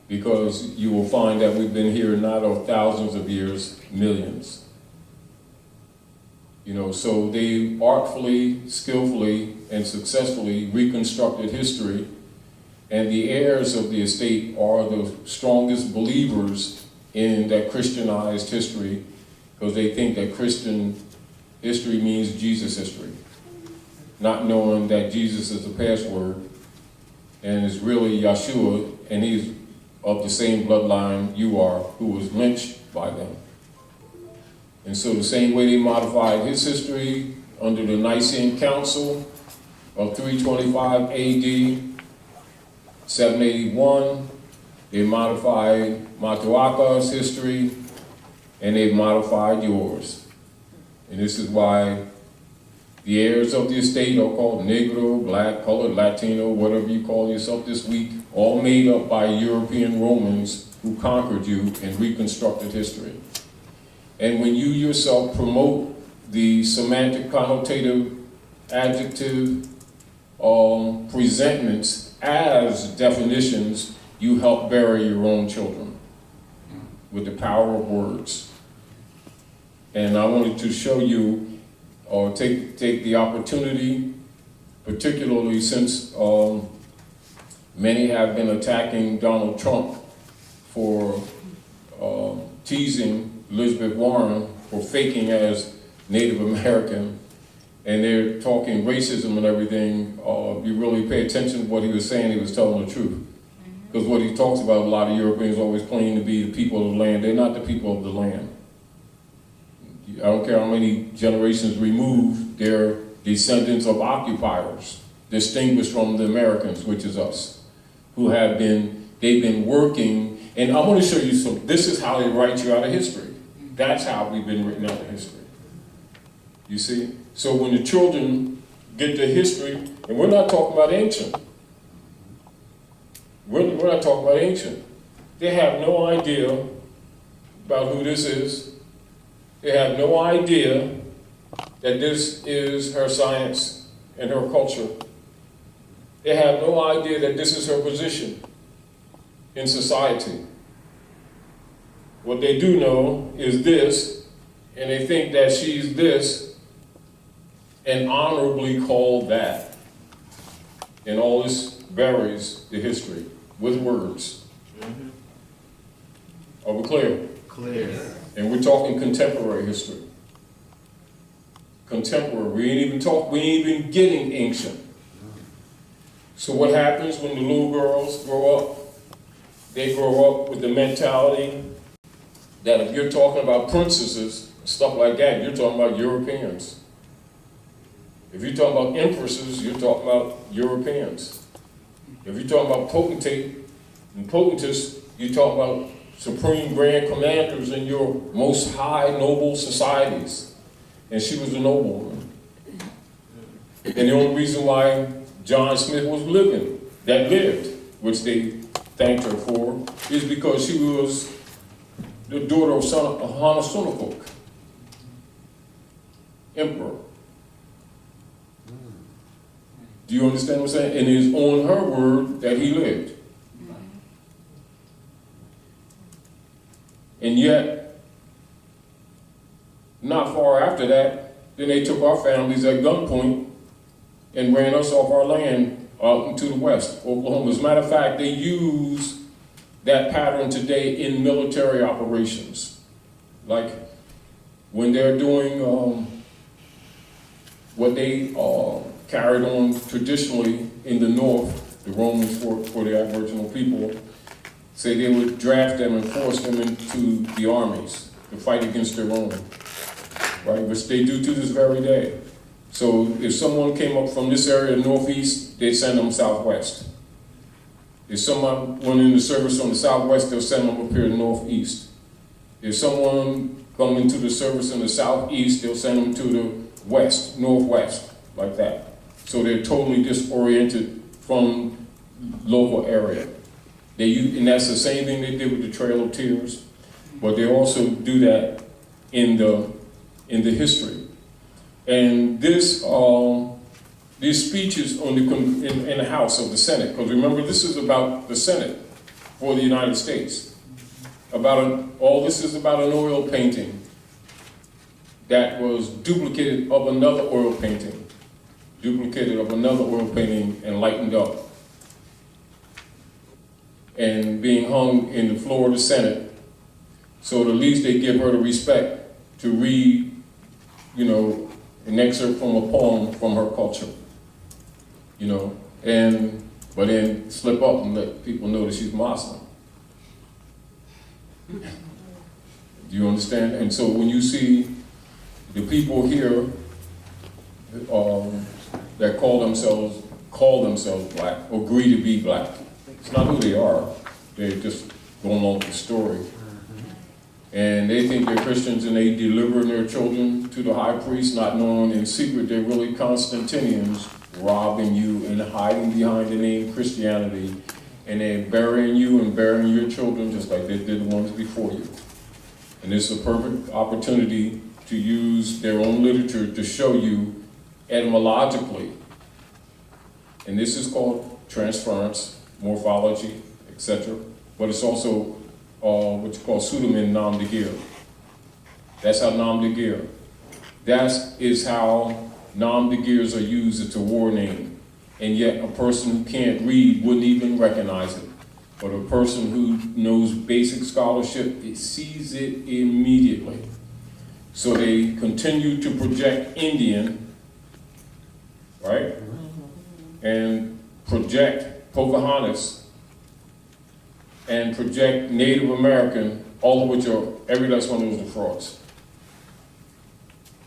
Because you will find that we've been here not of thousands of years, millions. You know, so they artfully, skillfully, and successfully reconstructed history, and the heirs of the estate are the strongest believers in that Christianized history, because they think that Christian history means Jesus history, not knowing that Jesus is the password and is really Yeshua, and he's of the same bloodline you are, who was lynched by them. And so the same way they modified his history under the Nicene Council of 325 AD, 781, they modified Mataoaka's history, and they've modified yours. And this is why the heirs of the estate are called Negro, Black, Colored, Latino, whatever you call yourself this week, all made up by European Romans who conquered you and reconstructed history. And when you yourself promote the semantic connotative adjective presentments as definitions, you help bury your own children with the power of words. And I wanted to show you, or take the opportunity, particularly since many have been attacking Donald Trump for teasing Elizabeth Warren for faking as Native American, and they're talking racism and everything, you really pay attention to what he was saying, he was telling the truth. Because what he talks about, a lot of Europeans always claim to be the people of the land. They're not the people of the land. I don't care how many generations removed, they're descendants of occupiers, distinguished from the Americans, which is us, who have been, they've been working, and I want to show you some, this is how they write you out of history. That's how we've been written out of history. You see? So when the children get the history, and we're not talking about ancient. We're not talking about ancient. They have no idea about who this is. They have no idea that this is her science and her culture. They have no idea that this is her position in society. What they do know is this, and they think that she's this, and honorably called that. And all this varies the history with words. Are we clear? Clear. And we're talking contemporary history. Contemporary, we ain't even getting ancient. So what happens when the little girls grow up? They grow up with the mentality that if you're talking about princesses, stuff like that, you're talking about Europeans. If you're talking about empresses, you're talking about Europeans. If you're talking about potentate and potentates, you're talking about supreme grand commanders in your most high noble societies. And she was a noblewoman. And the only reason why John Smith was living, which they thanked her for, is because she was the daughter of Hanasunakok, emperor. Do you understand what I'm saying? And it's on her word that he lived. And yet, not far after that, then they took our families at gunpoint and ran us off our land out into the west, Oklahoma. As a matter of fact, they use that pattern today in military operations. Like when they're doing what they carried on traditionally in the North, the Romans for the Aboriginal people, say they would draft them and force them into the armies to fight against their own, right? Which they do to this very day. So if someone came up from this area, northeast, they'd send them southwest. If someone went in the service from the southwest, they'll send them up here to the northeast. If someone come into the service in the southeast, they'll send them to the west, northwest, like that. So they're totally disoriented from local area. And that's the same thing they did with the Trail of Tears, but they also do that in the history. And this, these speeches on in the House of the Senate, because remember this is about the Senate for the United States. All this is about an oil painting that was duplicated of another oil painting, and lightened up, and being hung in the floor of the Senate. So at least they give her the respect to read, an excerpt from a poem from her culture, but then slip up and let people know that she's Muslim. Do you understand? And so when you see the people here that call themselves black, or agree to be black, it's not who they are. They're just going along with the story. And they think they're Christians and they deliver their children to the high priest, not knowing in secret they're really Constantinians, robbing you and hiding behind the name Christianity, and they're burying you and burying your children just like they did the ones before you. And it's a perfect opportunity to use their own literature to show you etymologically. And this is called transference, morphology, etc. But it's also what you call pseudonym nom de guerre. That's how nom de guerre. That is how nom de guerres are used. It's a war name. And yet a person who can't read wouldn't even recognize it. But a person who knows basic scholarship, it sees it immediately. So they continue to project Indian, right? And project Pocahontas and project Native American, all of which are, every last one of those are frauds.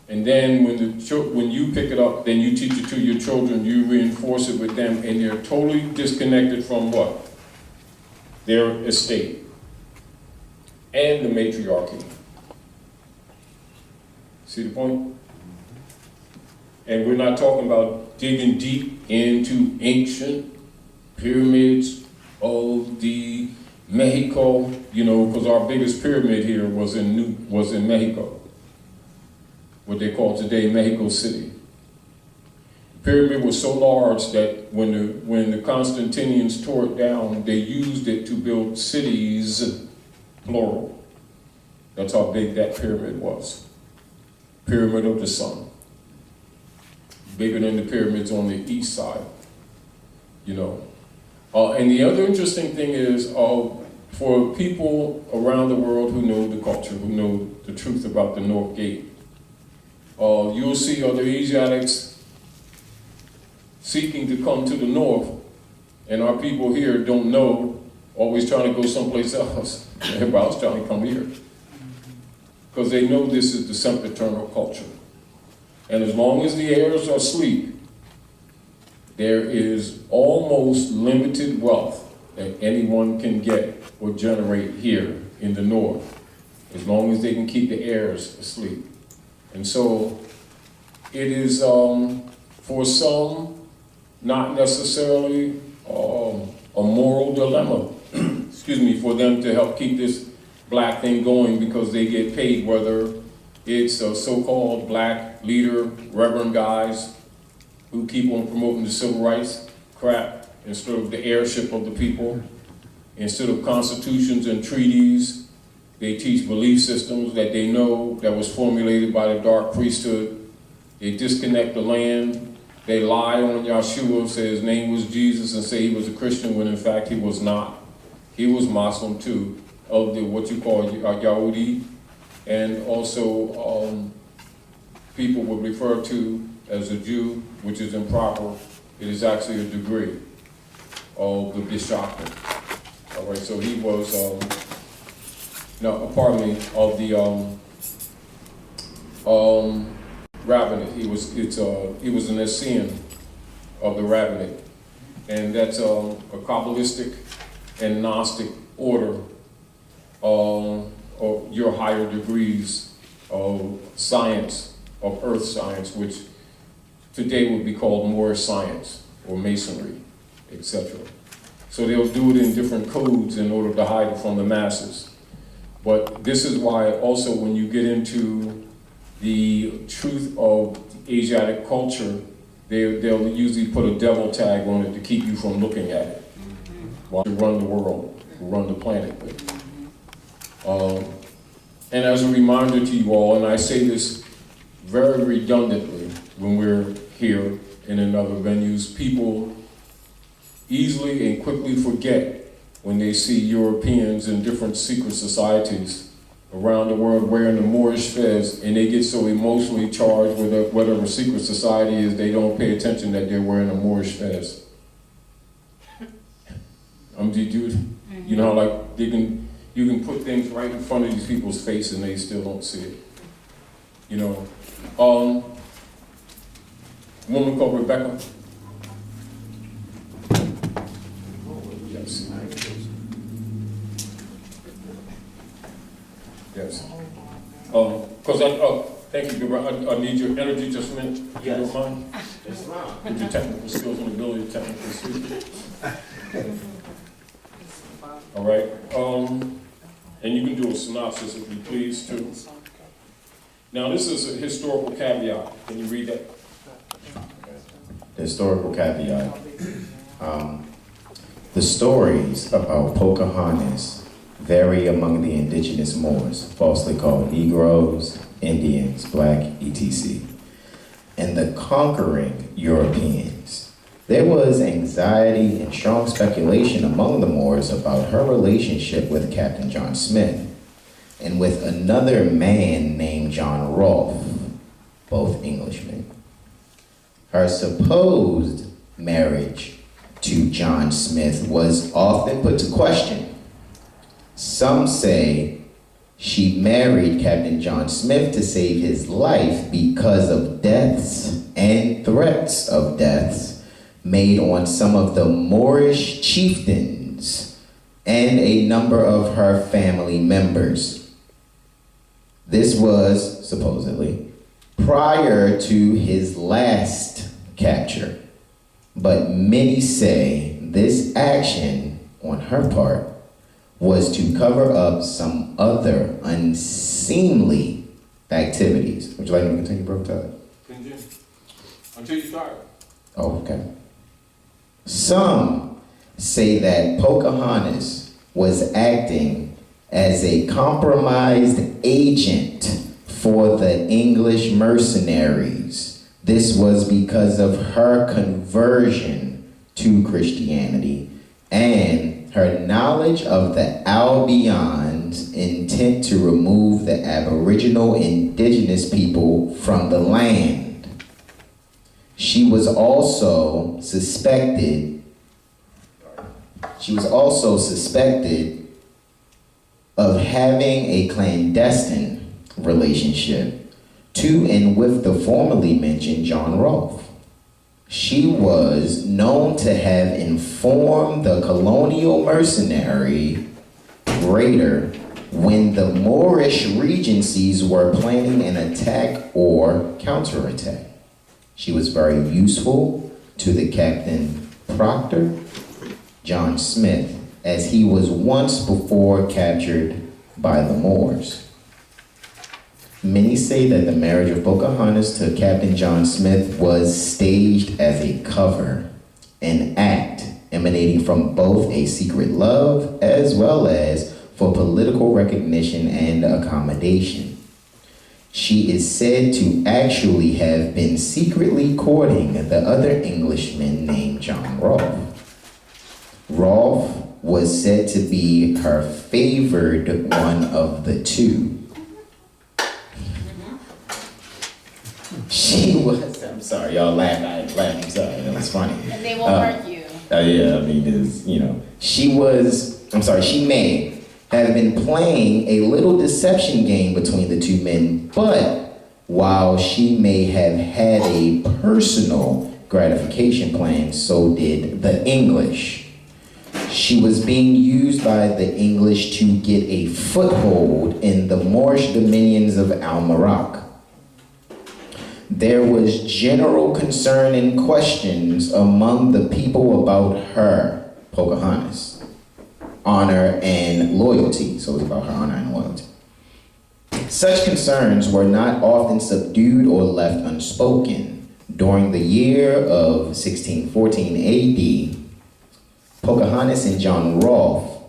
And then when you pick it up, then you teach it to your children, you reinforce it with them, and they're totally disconnected from what? Their estate and the matriarchy. See the point? And we're not talking about digging deep into ancient pyramids of the Mexico, you know, because our biggest pyramid here was in Mexico, what they call today Mexico City. The pyramid was so large that when the Constantinians tore it down, they used it to build cities, plural. That's how big that pyramid was. Pyramid of the Sun. Bigger than the pyramids on the east side, you know. And the other interesting thing is, for people around the world who know the culture, who know the truth about the North Gate, you'll see other Asiatics seeking to come to the north, and our people here don't know, always trying to go someplace else. Everybody else trying to come here. Because they know this is the sempiternal culture. And as long as the heirs are asleep, there is almost limited wealth that anyone can get or generate here in the north, as long as they can keep the heirs asleep. And so it is, for some, not necessarily a moral dilemma, excuse me, for them to help keep this black thing going, because they get paid, whether it's a so-called black leader, reverend guys who keep on promoting the civil rights crap instead of the heirship of the people. Instead of constitutions and treaties, they teach belief systems that they know that was formulated by the dark priesthood. They disconnect the land. They lie on Yahshua, say his name was Jesus, and say he was a Christian when in fact he was not. He was Muslim too, of the what you call Yahudi. And also people would refer to as a Jew, which is improper. It is actually a degree of the bishopric. All right, so he was, of the rabbinate. He was an Essene of the rabbinate. And that's a Kabbalistic and Gnostic order, or your higher degrees of science, of earth science, which today would be called Moorish science or Masonry, etc. So they'll do it in different codes in order to hide it from the masses. But this is why also when you get into the truth of Asiatic culture, they'll usually put a devil tag on it to keep you from looking at it. While you run the world, run the planet with. And as a reminder to you all, and I say this very redundantly when we're here and in other venues, people easily and quickly forget when they see Europeans in different secret societies around the world wearing the Moorish fez, and they get so emotionally charged with whatever secret society is, they don't pay attention that they're wearing a Moorish fez. You know, like you can put things right in front of these people's face and they still don't see it. You know, a woman called Rebecca. Yes. Yes. Thank you, I need your energy just a minute. If you don't mind. Yes, ma'am. With your technical skills and ability to technically speak. All right. And you can do a synopsis if you please, too. Now, this is a historical caveat. Can you read that? Historical caveat. The stories about Pocahontas vary among the indigenous Moors, falsely called Negroes, Indians, Black, etc., and the conquering Europeans. There was anxiety and strong speculation among the Moors about her relationship with Captain John Smith and with another man named John Rolfe, both Englishmen. Her supposed marriage to John Smith was often put to question. Some say she married Captain John Smith to save his life because of deaths and threats of deaths made on some of the Moorish chieftains and a number of her family members. This was, supposedly, prior to his last capture, but many say this action on her part was to cover up some other unseemly activities. Would you like me to continue, Brother Tyler? Continue. Until you start. Oh, okay. Some say that Pocahontas was acting as a compromised agent for the English mercenaries. This was because of her conversion to Christianity and her knowledge of the Albion's intent to remove the Aboriginal indigenous people from the land. She was also suspected of having a clandestine relationship to and with the formerly mentioned John Rolfe. She was known to have informed the colonial mercenary raider when the Moorish regencies were planning an attack or counterattack. She was very useful to the Captain Proctor, John Smith, as he was once before captured by the Moors. Many say that the marriage of Pocahontas to Captain John Smith was staged as a cover, an act emanating from both a secret love as well as for political recognition and accommodation. She is said to actually have been secretly courting the other Englishman named John Rolfe. Rolfe was said to be her favored one of the two. She was, I'm sorry, y'all laugh, I'm sorry, that was funny. And they won't hurt you. Yeah, I mean, she may have been playing a little deception game between the two men, but while she may have had a personal gratification plan, so did the English. She was being used by the English to get a foothold in the Moorish dominions of Al-Marak. There was general concern and questions among the people about her, Pocahontas, honor and loyalty. So it's about her honor and loyalty. Such concerns were not often subdued or left unspoken. During the year of 1614 AD, Pocahontas and John Rolfe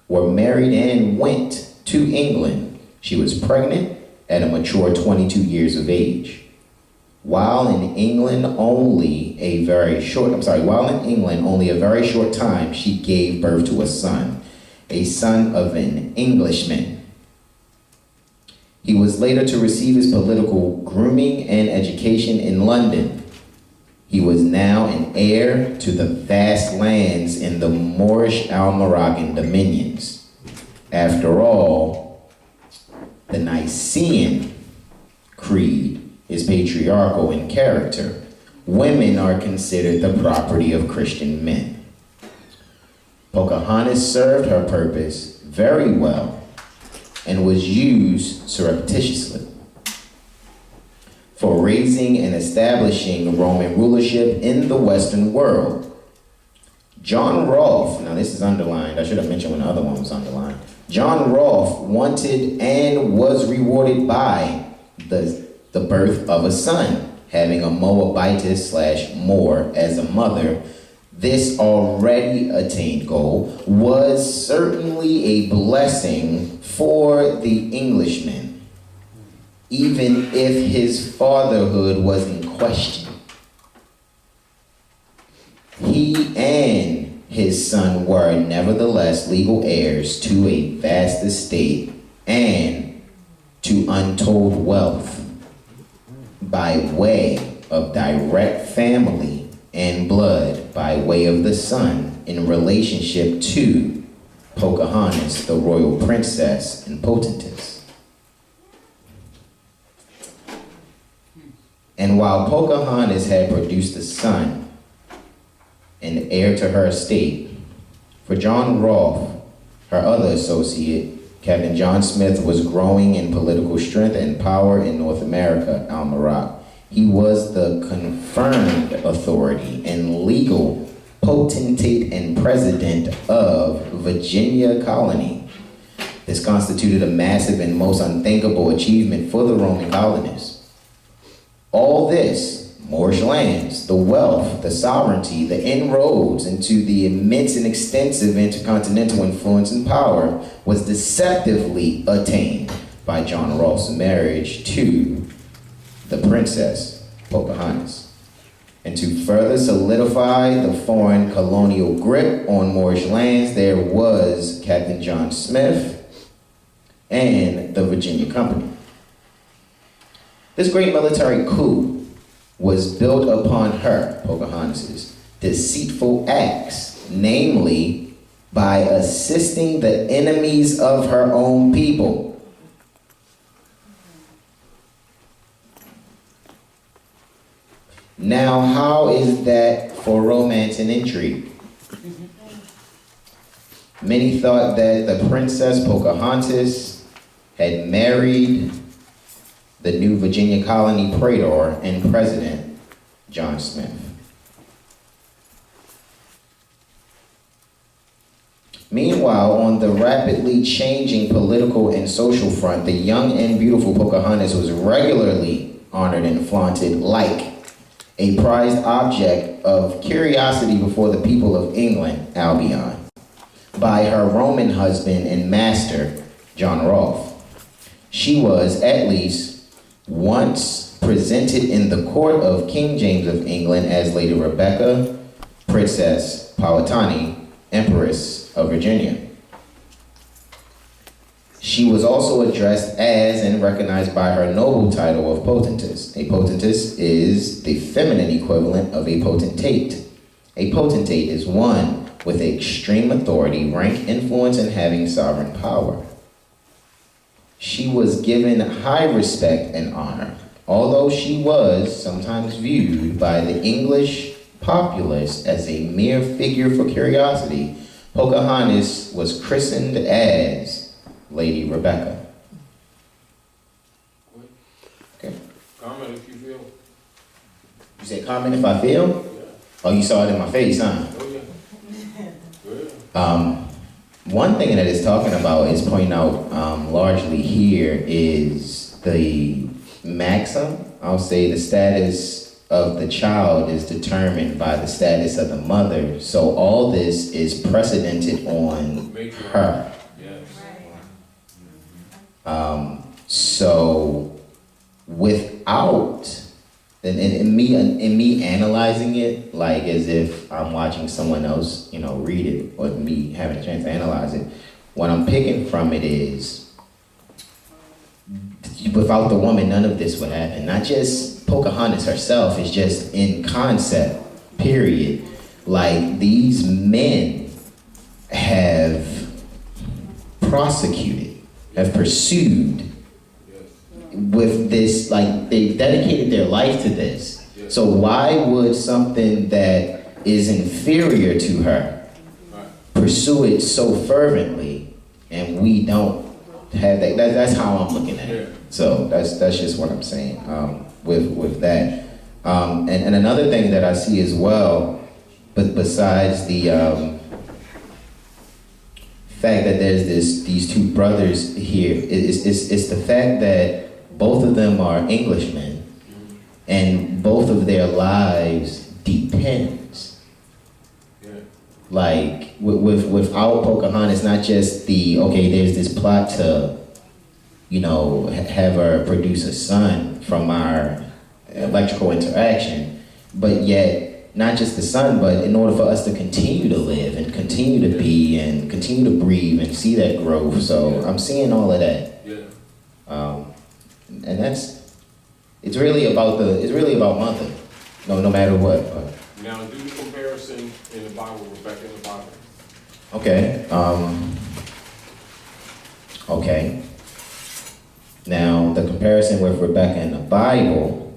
were married and went to England. She was pregnant at a mature 22 years of age. While in England only a very short time, she gave birth to a son of an Englishman. He was later to receive his political grooming and education in London. He was now an heir to the vast lands in the Moorish Al-Moroccan dominions. After all, the Nicene Creed is patriarchal in character. Women are considered the property of Christian men. Pocahontas served her purpose very well and was used surreptitiously for raising and establishing Roman rulership in the Western world. John Rolfe, now this is underlined, I should have mentioned when the other one was underlined. John Rolfe wanted and was rewarded by the birth of a son, having a Moabitess/Moor as a mother. This already attained goal was certainly a blessing for the Englishman, even if his fatherhood was in question. He and his son were nevertheless legal heirs to a vast estate and to untold wealth by way of direct family and blood by way of the son in relationship to Pocahontas, the royal princess and potentess. And while Pocahontas had produced a son, an heir to her estate, for John Rolfe, her other associate, Captain John Smith was growing in political strength and power in North America, Almarac. He was the confirmed authority and legal potentate and president of Virginia colony. This constituted a massive and most unthinkable achievement for the Roman colonists. All this, Moorish lands, the wealth, the sovereignty, the inroads into the immense and extensive intercontinental influence and power was deceptively attained by John Rolfe's marriage to the princess, Pocahontas. And to further solidify the foreign colonial grip on Moorish lands, there was Captain John Smith and the Virginia Company. This great military coup was built upon her, Pocahontas' deceitful acts, namely by assisting the enemies of her own people. Now, how is that for romance and intrigue? Many thought that the Princess Pocahontas had married the new Virginia colony praetor and president, John Smith. Meanwhile, on the rapidly changing political and social front, the young and beautiful Pocahontas was regularly honored and flaunted like a prized object of curiosity before the people of England, Albion, by her Roman husband and master, John Rolfe. She was, at least, once presented in the court of King James of England as Lady Rebecca, Princess Powhatan, Empress of Virginia. She was also addressed as and recognized by her noble title of potentess. A potentess is the feminine equivalent of a potentate. A potentate is one with extreme authority, rank, influence, and having sovereign power. She was given high respect and honor, although she was sometimes viewed by the English populace as a mere figure for curiosity. Pocahontas was christened as Lady Rebecca. Okay. Comment if you feel. You said comment if I feel? Yeah. Oh, you saw it in my face, huh? Oh, yeah. Good. One thing that it's talking about is pointing out largely here is the maxim. I'll say the status of the child is determined by the status of the mother. So all this is precedented on her. So without, in me analyzing it, like as if I'm watching someone else, read it, or me having a chance to analyze it, what I'm picking from it is, without the woman, none of this would happen. Not just Pocahontas herself, it's just in concept, period. Like, these men have prosecuted, have pursued with this, like, they've dedicated their life to this. So why would something that is inferior to her pursue it so fervently, and we don't have that? That's how I'm looking at it. So that's just what I'm saying with that. And another thing that I see as well, but besides the fact that there's these two brothers here, it's the fact that both of them are Englishmen, and both of their lives depends. Like, without Pocahontas, not just there's this plot to, have her produce a son from our electrical interaction, but yet, not just the son, but in order for us to continue to live and continue to be and continue to breathe and see that growth. So I'm seeing all of that. And it's really about mother, no matter what. But. Now, do the comparison in the Bible, Rebecca in the Bible. Okay, okay. Now, the comparison with Rebecca in the Bible,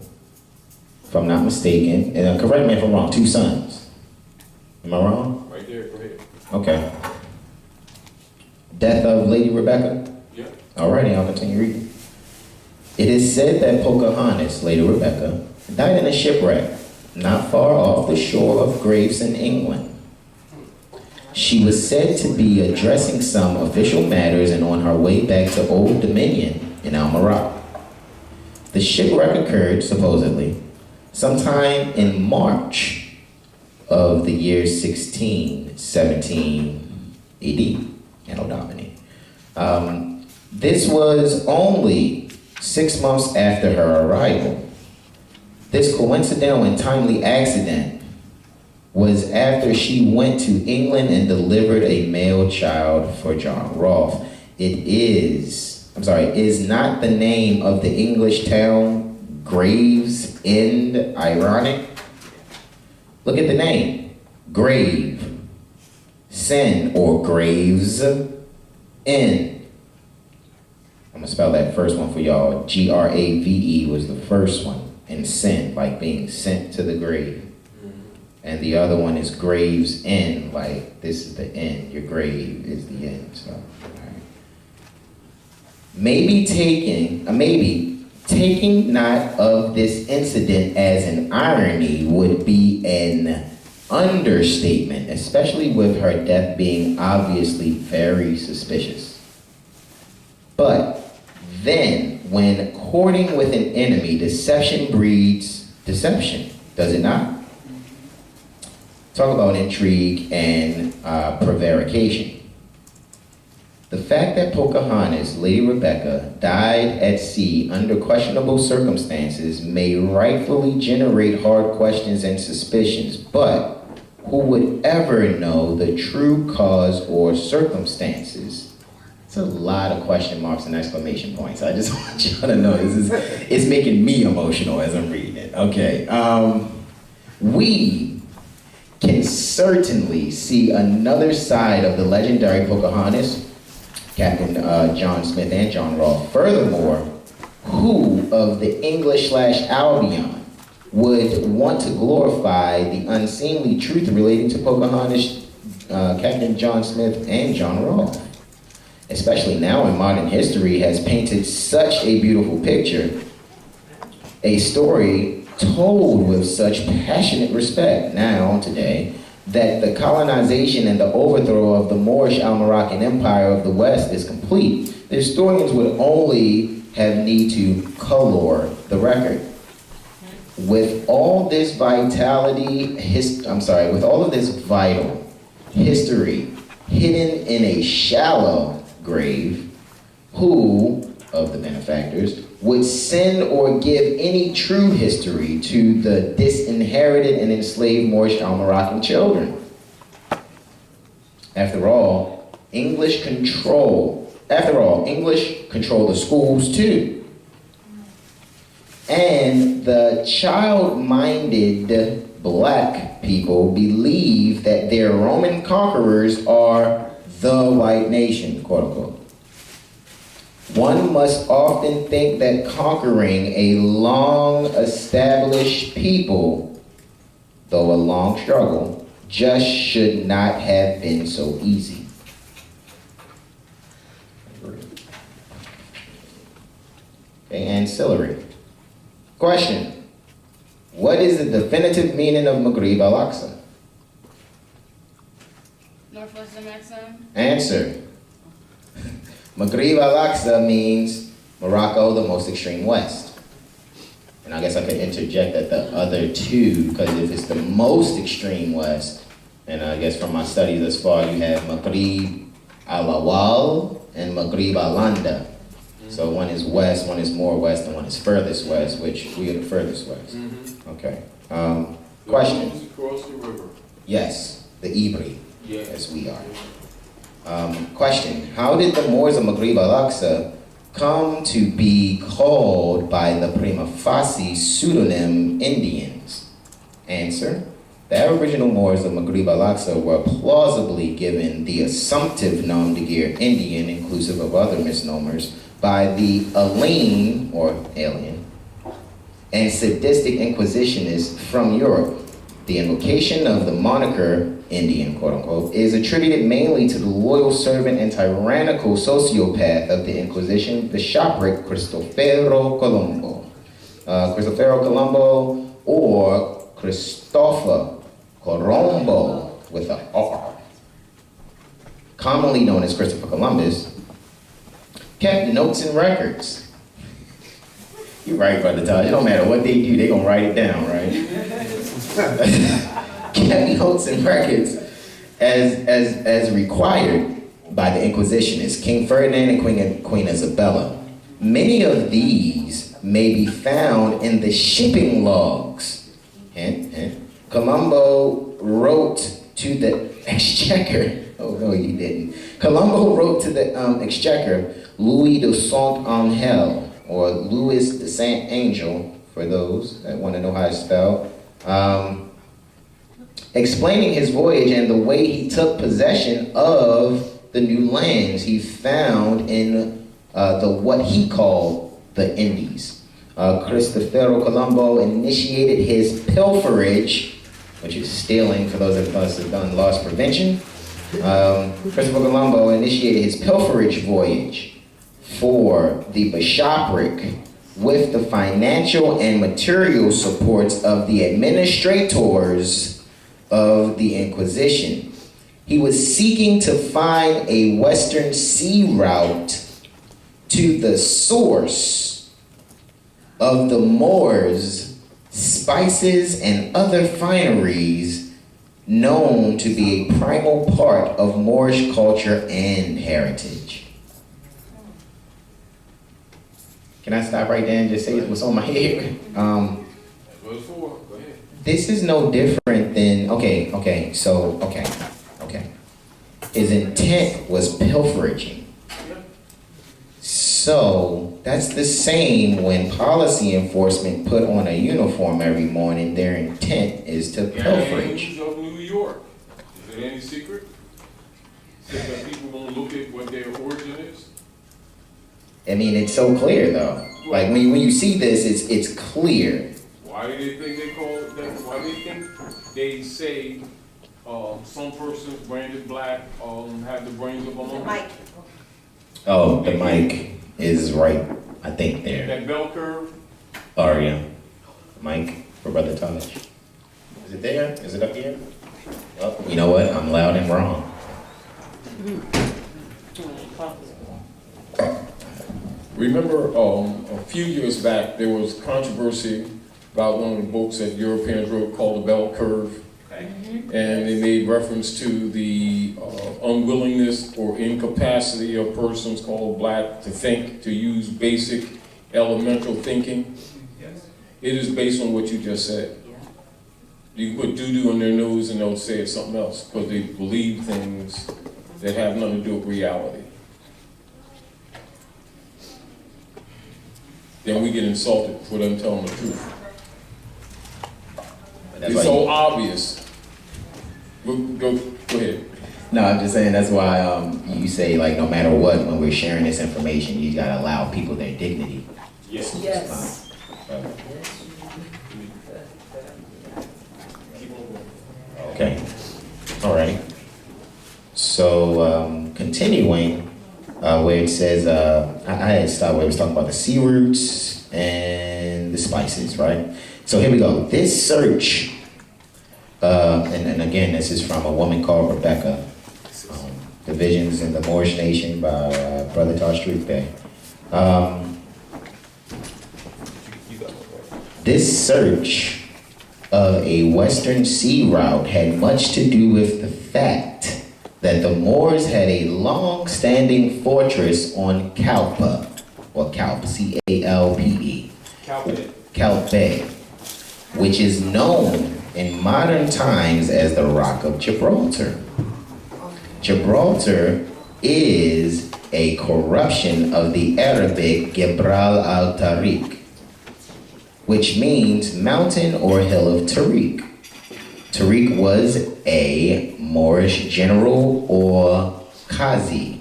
if I'm not mistaken, and correct me if I'm wrong, 2 sons. Am I wrong? Right there, go ahead. Okay. Death of Lady Rebecca? Yeah. Alrighty, I'll continue reading. It is said that Pocahontas, Lady Rebecca, died in a shipwreck not far off the shore of Graves in England. She was said to be addressing some official matters and on her way back to Old Dominion in Almoroc. The shipwreck occurred, supposedly, sometime in March of the year 1617 AD, Anno Domini. This was only 6 months after her arrival. This coincidental and timely accident was after she went to England and delivered a male child for John Rolfe. Is not the name of the English town Graves End ironic? Look at the name, Grave, Sen, or Graves End. I'm gonna spell that first one for y'all. Grave was the first one, and Sen, like being sent to the grave. And the other one is Graves End, like this is the end, your grave is the end. So, right. Maybe taking note of this incident as an irony would be an understatement, especially with her death being obviously very suspicious. But then, when courting with an enemy, deception breeds deception, does it not? Talk about intrigue and prevarication. The fact that Pocahontas, Lady Rebecca, died at sea under questionable circumstances may rightfully generate hard questions and suspicions, but who would ever know the true cause or circumstances? It's a lot of question marks and exclamation points. I just want y'all to know it's making me emotional as I'm reading it. Okay, we can certainly see another side of the legendary Pocahontas, Captain John Smith and John Rolfe. Furthermore, who of the English/Albion would want to glorify the unseemly truth relating to Pocahontas, Captain John Smith and John Rolfe? Especially now in modern history has painted such a beautiful picture, a story told with such passionate respect now, today, that the colonization and the overthrow of the Moorish Almorocan Empire of the West is complete. The historians would only have need to color the record. With all this vital history hidden in a shallow grave, who of the benefactors would send or give any true history to the disinherited and enslaved Moorish Almorocan children? After all, English control the schools too. And the child-minded black people believe that their Roman conquerors are the white nation, quote unquote. One must often think that conquering a long-established people, though a long struggle, just should not have been so easy. Okay, ancillary. Question. What is the definitive meaning of Maghrib al-Aqsa? Northwest Amexem. Answer. Maghrib al-Aqsa means Morocco, the most extreme west. And I guess I could interject that the other two, because if it's the most extreme west, and I guess from my studies thus far, you have Maghrib al-Awal and Maghrib al-Landa. So one is west, one is more west, and one is furthest west, which we are the furthest west. Okay. Question. Across the river. Yes, the Ibri, Yeah. as we are. Question. How did the Moors of Maghrib al-Aqsa come to be called by the prima facie pseudonym Indians? Answer. The Aboriginal Moors of Maghreb al-Aqsa were plausibly given the assumptive nom de guerre Indian, inclusive of other misnomers, by the alien, or alien, and sadistic inquisitionists from Europe. The invocation of the moniker Indian, quote unquote, is attributed mainly to the loyal servant and tyrannical sociopath of the Inquisition, bishopric Cristofero Colombo. Cristofero Colombo, or Cristopher Colombo with an R, commonly known as Christopher Columbus, kept notes and records. You're right, Brother Todd. It don't matter what they do, they're gonna write it down, right? Kept notes and records as required by the Inquisitionists, King Ferdinand and Queen Isabella. Many of these may be found in the shipping logs. Hint, hint. Colombo wrote to the Exchequer. Oh no, you didn't. Colombo wrote to the Exchequer, Louis de Saint Angel, or Louis de Saint Angel, for those that want to know how it's spelled, explaining his voyage and the way he took possession of the new lands he found in what he called the Indies. Cristofero Colombo initiated his pilferage, which is stealing for those of us who have done loss prevention. Christopher Colombo initiated his pilferage voyage for the bishopric with the financial and material supports of the administrators of the Inquisition. He was seeking to find a western sea route to the source of the Moors' spices and other fineries known to be a primal part of Moorish culture and heritage. Can I stop right there and just say what's on my head? This is no different than, okay. His intent was pilferaging. So that's the same when policy enforcement put on a uniform every morning, their intent is to pilferage. Gangs of New York. Is it any secret? So that people won't look at what their origin is? I mean, it's so clear though. Like when you see this, it's clear. Why do they think they call it that? Why do they think they say some persons branded black have the brains of a monkey? Mike. Oh, the mic is right, I think there. That bell curve? Aria. Mic for Brother Taj. Is it there? Is it up here? Oh, you know what? I'm loud and wrong. Remember a few years back, there was controversy about one of the books that Europeans wrote called The Bell Curve. And they made reference to the unwillingness or incapacity of persons called black to think, to use basic elemental thinking. Yes. It is based on what you just said. You can put doo-doo on their nose and they'll say it's something else because they believe things that have nothing to do with reality. Then we get insulted for them telling the truth. It's so obvious. Go ahead. No, I'm just saying that's why you say, like, no matter what, when we're sharing this information, you gotta allow people their dignity. Yes. Yes. Okay. All right. So continuing, where it says, I had stopped where it was talking about the sea roots and the spices, right? So here we go. This search, and again, this is from a woman called Rebecca, Divisions in the Moorish Nation by Brother Taj Tarik Bey. This search of a western sea route had much to do with the fact that the Moors had a long-standing fortress on Calpe, or Calpe, C-A-L-P-E, Calpe Bay, which is known in modern times as the Rock of Gibraltar. Gibraltar is a corruption of the Arabic Gebral al-Tarik, which means mountain or hill of Tarik. Tarik was a Moorish general or Qazi.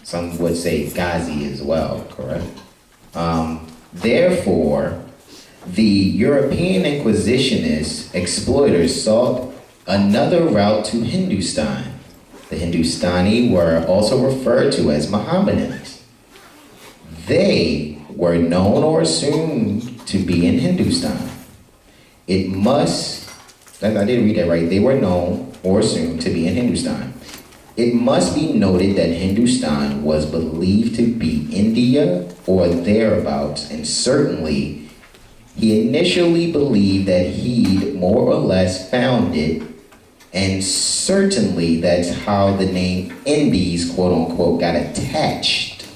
Some would say Ghazi as well, correct? Therefore, the European Inquisitionists, exploiters, sought another route to Hindustan. The Hindustani were also referred to as Mohammedans. They were known or assumed to be in Hindustan. It must, I did read that right, they were known or assumed to be in Hindustan. It must be noted that Hindustan was believed to be India or thereabouts, and certainly he initially believed that he'd more or less found it, and certainly that's how the name Indies, quote unquote, got attached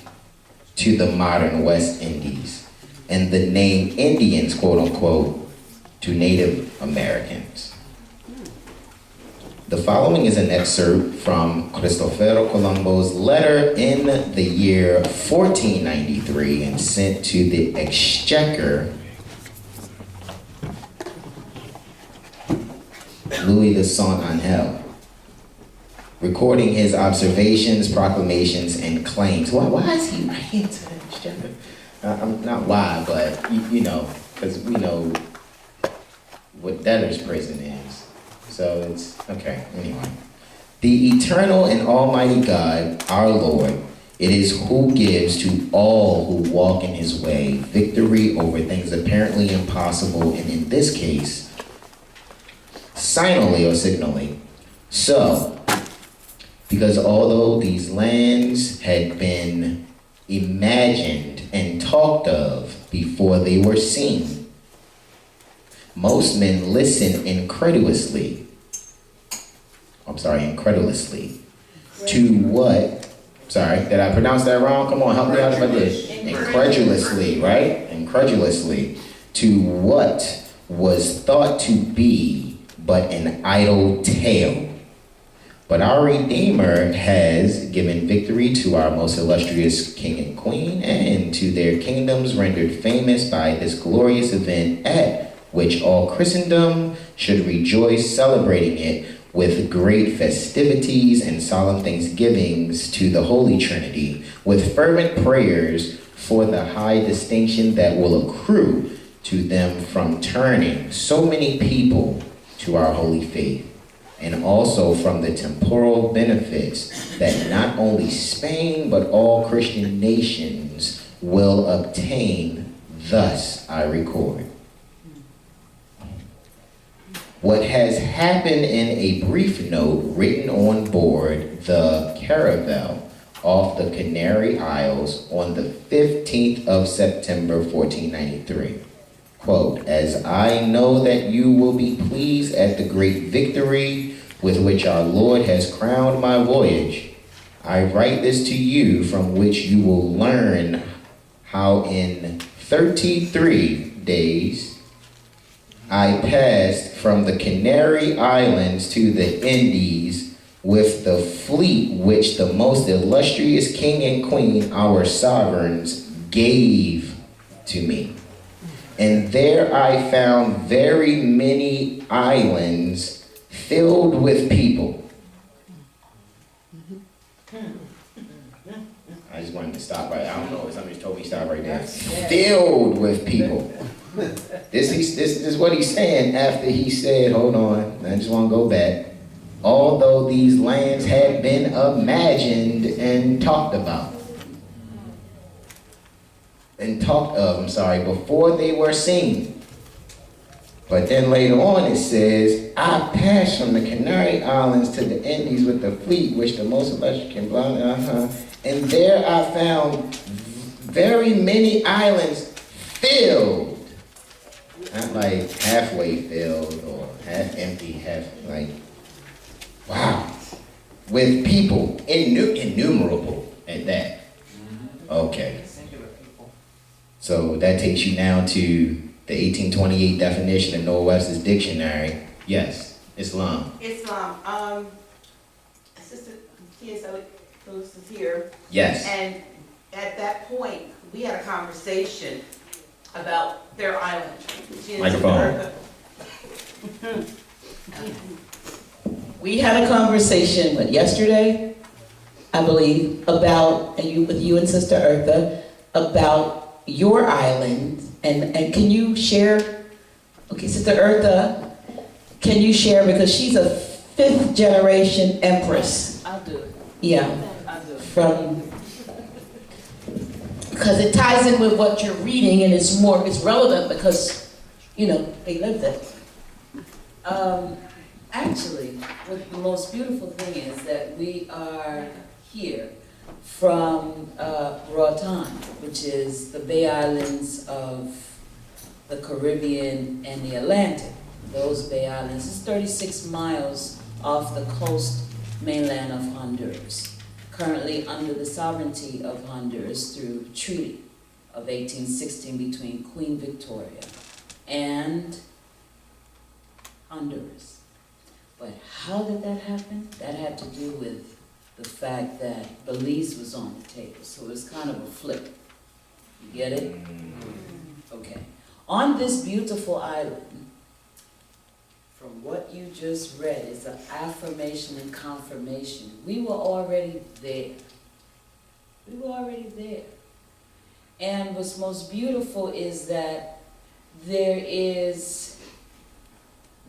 to the modern West Indies, and the name Indians, quote unquote, to Native Americans. The following is an excerpt from Cristoforo Colombo's letter in the year 1493 and sent to the Exchequer, Louis de Saint-Angel, recording his observations, proclamations, and claims. Why is he writing to the Exchequer? Not why, but you know, because we know what debtor's prison is. So it's, okay, anyway. The eternal and almighty God, our Lord, it is who gives to all who walk in his way victory over things apparently impossible, and in this case, signally or signally. So, because although these lands had been imagined and talked of before they were seen, most men listen incredulously to what, sorry, did I pronounce that wrong? Come on, help me out if I did. Incredulously, right? Incredulously to what was thought to be but an idle tale. But our Redeemer has given victory to our most illustrious King and Queen, and to their kingdoms rendered famous by this glorious event, at which all Christendom should rejoice, celebrating it with great festivities and solemn thanksgivings to the Holy Trinity, with fervent prayers for the high distinction that will accrue to them from turning so many people to our holy faith, and also from the temporal benefits that not only Spain but all Christian nations will obtain. Thus I record what has happened in a brief note written on board the caravel off the Canary Isles on the 15th of September 1493. Quote, as I know that you will be pleased at the great victory with which our Lord has crowned my voyage, I write this to you, from which you will learn how in 33 days I passed from the Canary Islands to the Indies with the fleet which the most illustrious King and Queen, our sovereigns, gave to me. And there I found very many islands filled with people. I just wanted to stop right. I don't know. Somebody told me to stop right there. Filled with people. This is what he's saying after he said, hold on, I just want to go back. Although these lands had been imagined and talked about. And talked of, before they were seen. But then later on it says, I passed from the Canary Islands to the Indies with the fleet which the most illustrious can and there I found very many islands filled. Not like halfway filled or half empty, half like, wow. With people, innumerable at that. Okay. So that takes you now to the 1828 definition of Noah Webster's dictionary. Yes, Islam. Islam, Sister Tia, so Phyllis is here. Yes. And at that point, we had a conversation about their island. Microphone. We had a conversation, yesterday, I believe, about, with you and Sister Eartha, about your island. And can you share, okay, Sister Eartha, can you share, because she's a 5th generation empress. I'll do it. Yeah, I'll do it. because it ties in with what you're reading, and it's relevant because, they lived it. Actually, what the most beautiful thing is that we are here from Roatan, which is the Bay Islands of the Caribbean and the Atlantic. Those Bay Islands is 36 miles off the coast mainland of Honduras, currently under the sovereignty of Honduras through Treaty of 1816 between Queen Victoria and Honduras. But how did that happen? That had to do with the fact that Belize was on the table, so it was kind of a flip. You get it? Okay. On this beautiful island, from what you just read, is an affirmation and confirmation. We were already there. We were already there. And what's most beautiful is that there is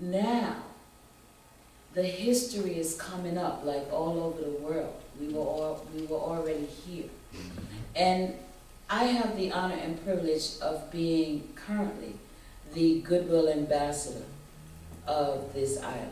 now, the history is coming up like all over the world. We were already here. And I have the honor and privilege of being currently the goodwill ambassador of this island.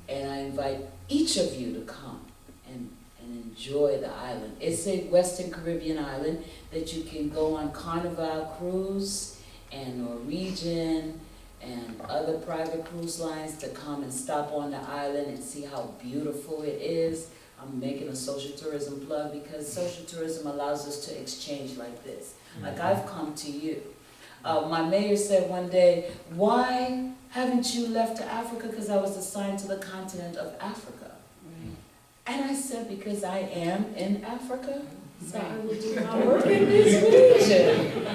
And I invite each of you to come and enjoy the island. It's a Western Caribbean island that you can go on Carnival cruise and Norwegian and other private cruise lines to come and stop on the island and see how beautiful it is. I'm making a social tourism plug because social tourism allows us to exchange like this. Like I've come to you. My mayor said one day, why haven't you left to Africa? Because I was assigned to the continent of Africa. Right. And I said, because I am in Africa, so I will do my work in this region.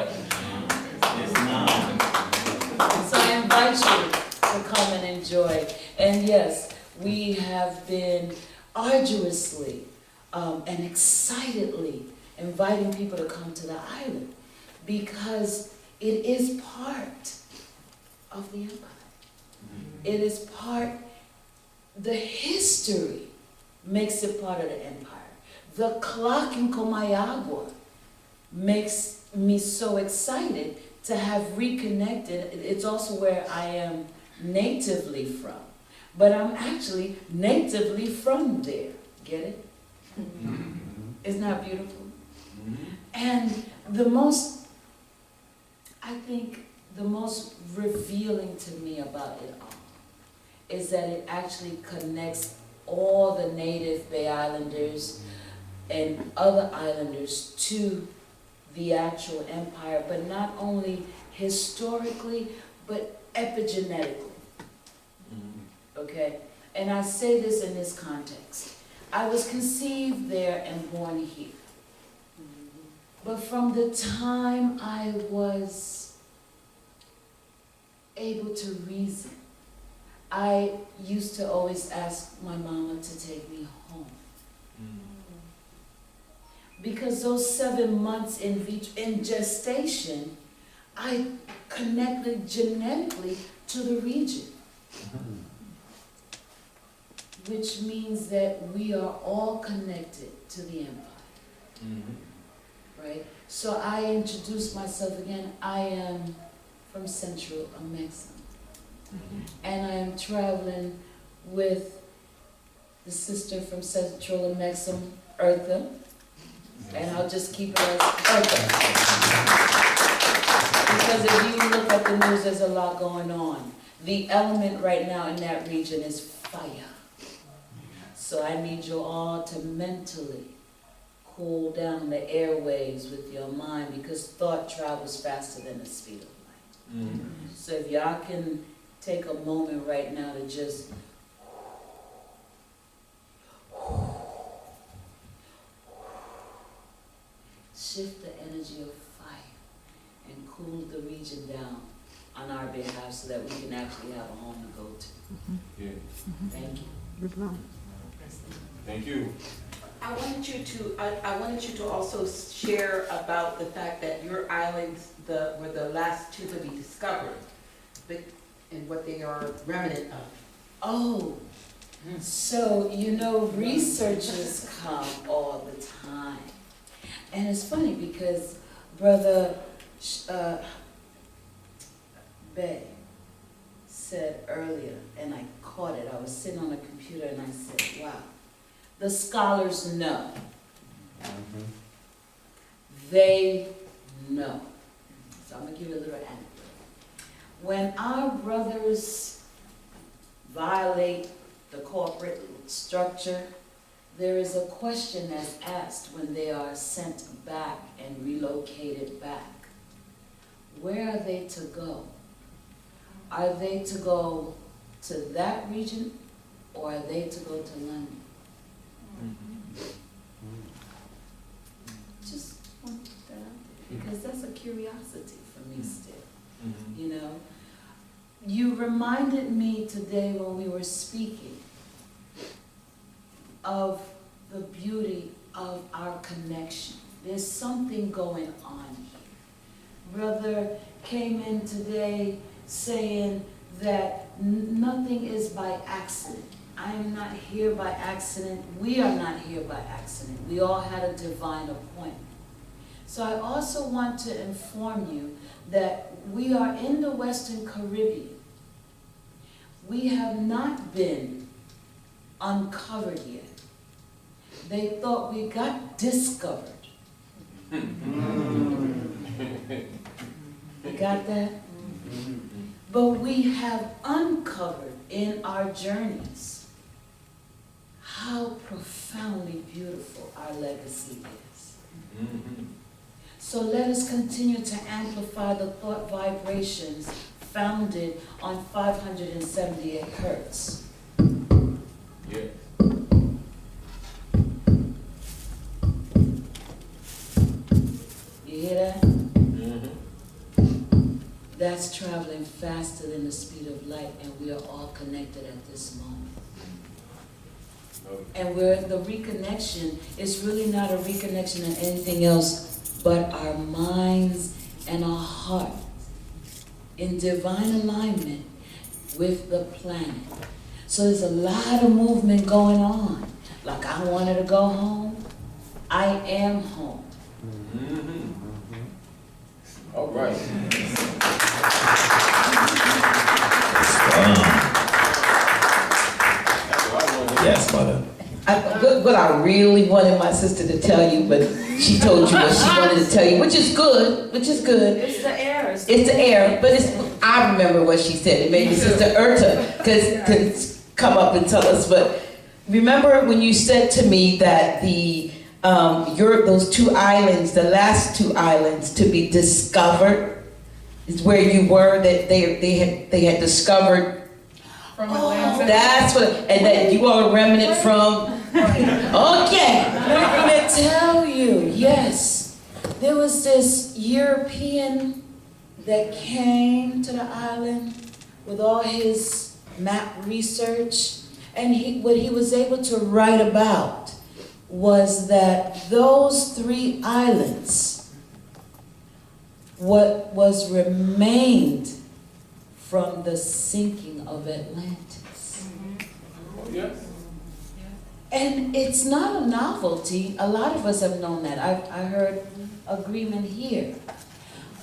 So I invite you to come and enjoy. And yes, we have been arduously and excitedly inviting people to come to the island because it is part of the empire. It is part, the history makes it part of the empire. The clock in Comayagua makes me so excited to have reconnected. It's also where I am natively from. But I'm actually natively from there. Get it? Isn't that beautiful? And I think the most revealing to me about it all is that it actually connects all the native Bay Islanders and other islanders to the actual empire, but not only historically, but epigenetically. Okay? And I say this in this context. I was conceived there and born here. But from the time I was able to reason, I used to always ask my mama to take me home. Because those 7 months in gestation, I connected genetically to the region. Which means that we are all connected to the empire. Right? So I introduce myself again. I am from Central Amexem. And I am traveling with the sister from Central Amexem, Eartha. And I'll just keep it as Eartha. Because if you look at the news, there's a lot going on. The element right now in that region is fire. So I need you all to mentally cool down the airwaves with your mind because thought travels faster than the speed of light. So if y'all can take a moment right now to just shift the energy of fire and cool the region down on our behalf so that we can actually have a home to go to. Yeah. Thank you. Thank you. I wanted you to also share about the fact that your islands were the last two to be discovered, and what they are remnant of. Oh, so, researchers come all the time. And it's funny because Brother Bey said earlier, and I caught it, I was sitting on a computer and I said, wow, the scholars know. They know. So I'm gonna give you a little anecdote. When our brothers violate the corporate structure, there is a question that's asked when they are sent back and relocated back. Where are they to go? Are they to go to that region, or are they to go to London? Just want to put that out there, because that's a curiosity for me still, You reminded me today when we were speaking of the beauty of our connection. There's something going on here. Brother came in today saying that nothing is by accident. I am not here by accident. We are not here by accident. We all had a divine appointment. So I also want to inform you that we are in the Western Caribbean. We have not been uncovered yet. They thought we got discovered. You got that? But we have uncovered in our journeys how profoundly beautiful our legacy is. So let us continue to amplify the thought vibrations founded on 578 hertz. Yeah. You hear that? That's traveling faster than the speed of light, and we are all connected at this moment. And the reconnection is really not a reconnection of anything else but our minds and our heart in divine alignment with the planet. So there's a lot of movement going on. Like I wanted to go home, I am home. All right. Yes, mother. What I really wanted my sister to tell you, but she told you what she wanted to tell you, which is good. It's the air. It's the air, but I remember what she said. And maybe Sister Erta could come up and tell us. But remember when you said to me that those two islands, the last two islands to be discovered, is where you were, that they had discovered. From Atlanta. That's what, and that you are a remnant from. Okay. Let me tell you, yes. There was this European that came to the island with all his map research, and what he was able to write about was that those three islands, what was remained from the sinking of Atlantis. Oh, yes. And it's not a novelty. A lot of us have known that. I heard agreement here.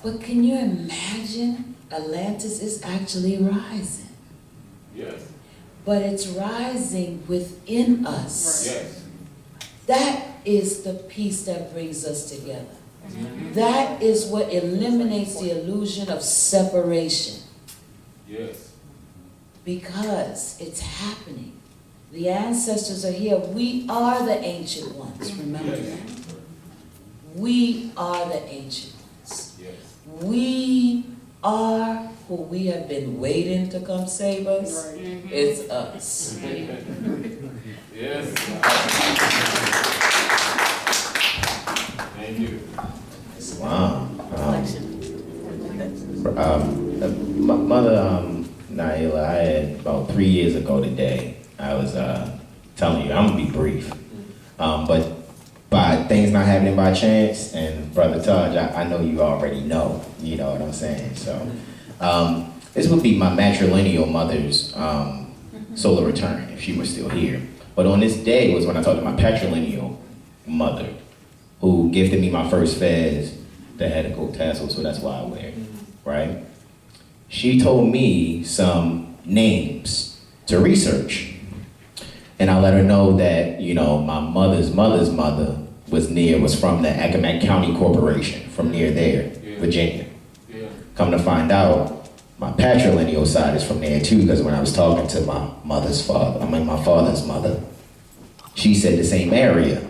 But can you imagine Atlantis is actually rising? Yes. But it's rising within us. Yes. That is the piece that brings us together. That is what eliminates the illusion of separation. Yes. Because it's happening. The ancestors are here. We are the ancient ones, remember that? We are the ancient ones. Yes. We are who we have been waiting to come save us. It's us. Yes. Thank you. Islam. My mother, Naila, I had about 3 years ago today. I was telling you, I'm gonna be brief, but by things not happening by chance, and Brother Taj, I know you already know, you know what I'm saying. So this would be my matrilineal mother's solar return if she were still here. But on this day was when I talked to my patrilineal mother, who gifted me my first fez that had a gold tassel, so that's why I wear it, right? She told me some names to research. And I let her know that, you know, my mother's mother was from the Accomack County Corporation, from near there, Virginia. Yeah. Come to find out, my patrilineal side is from there too, because when I was talking to my father's mother, she said the same area.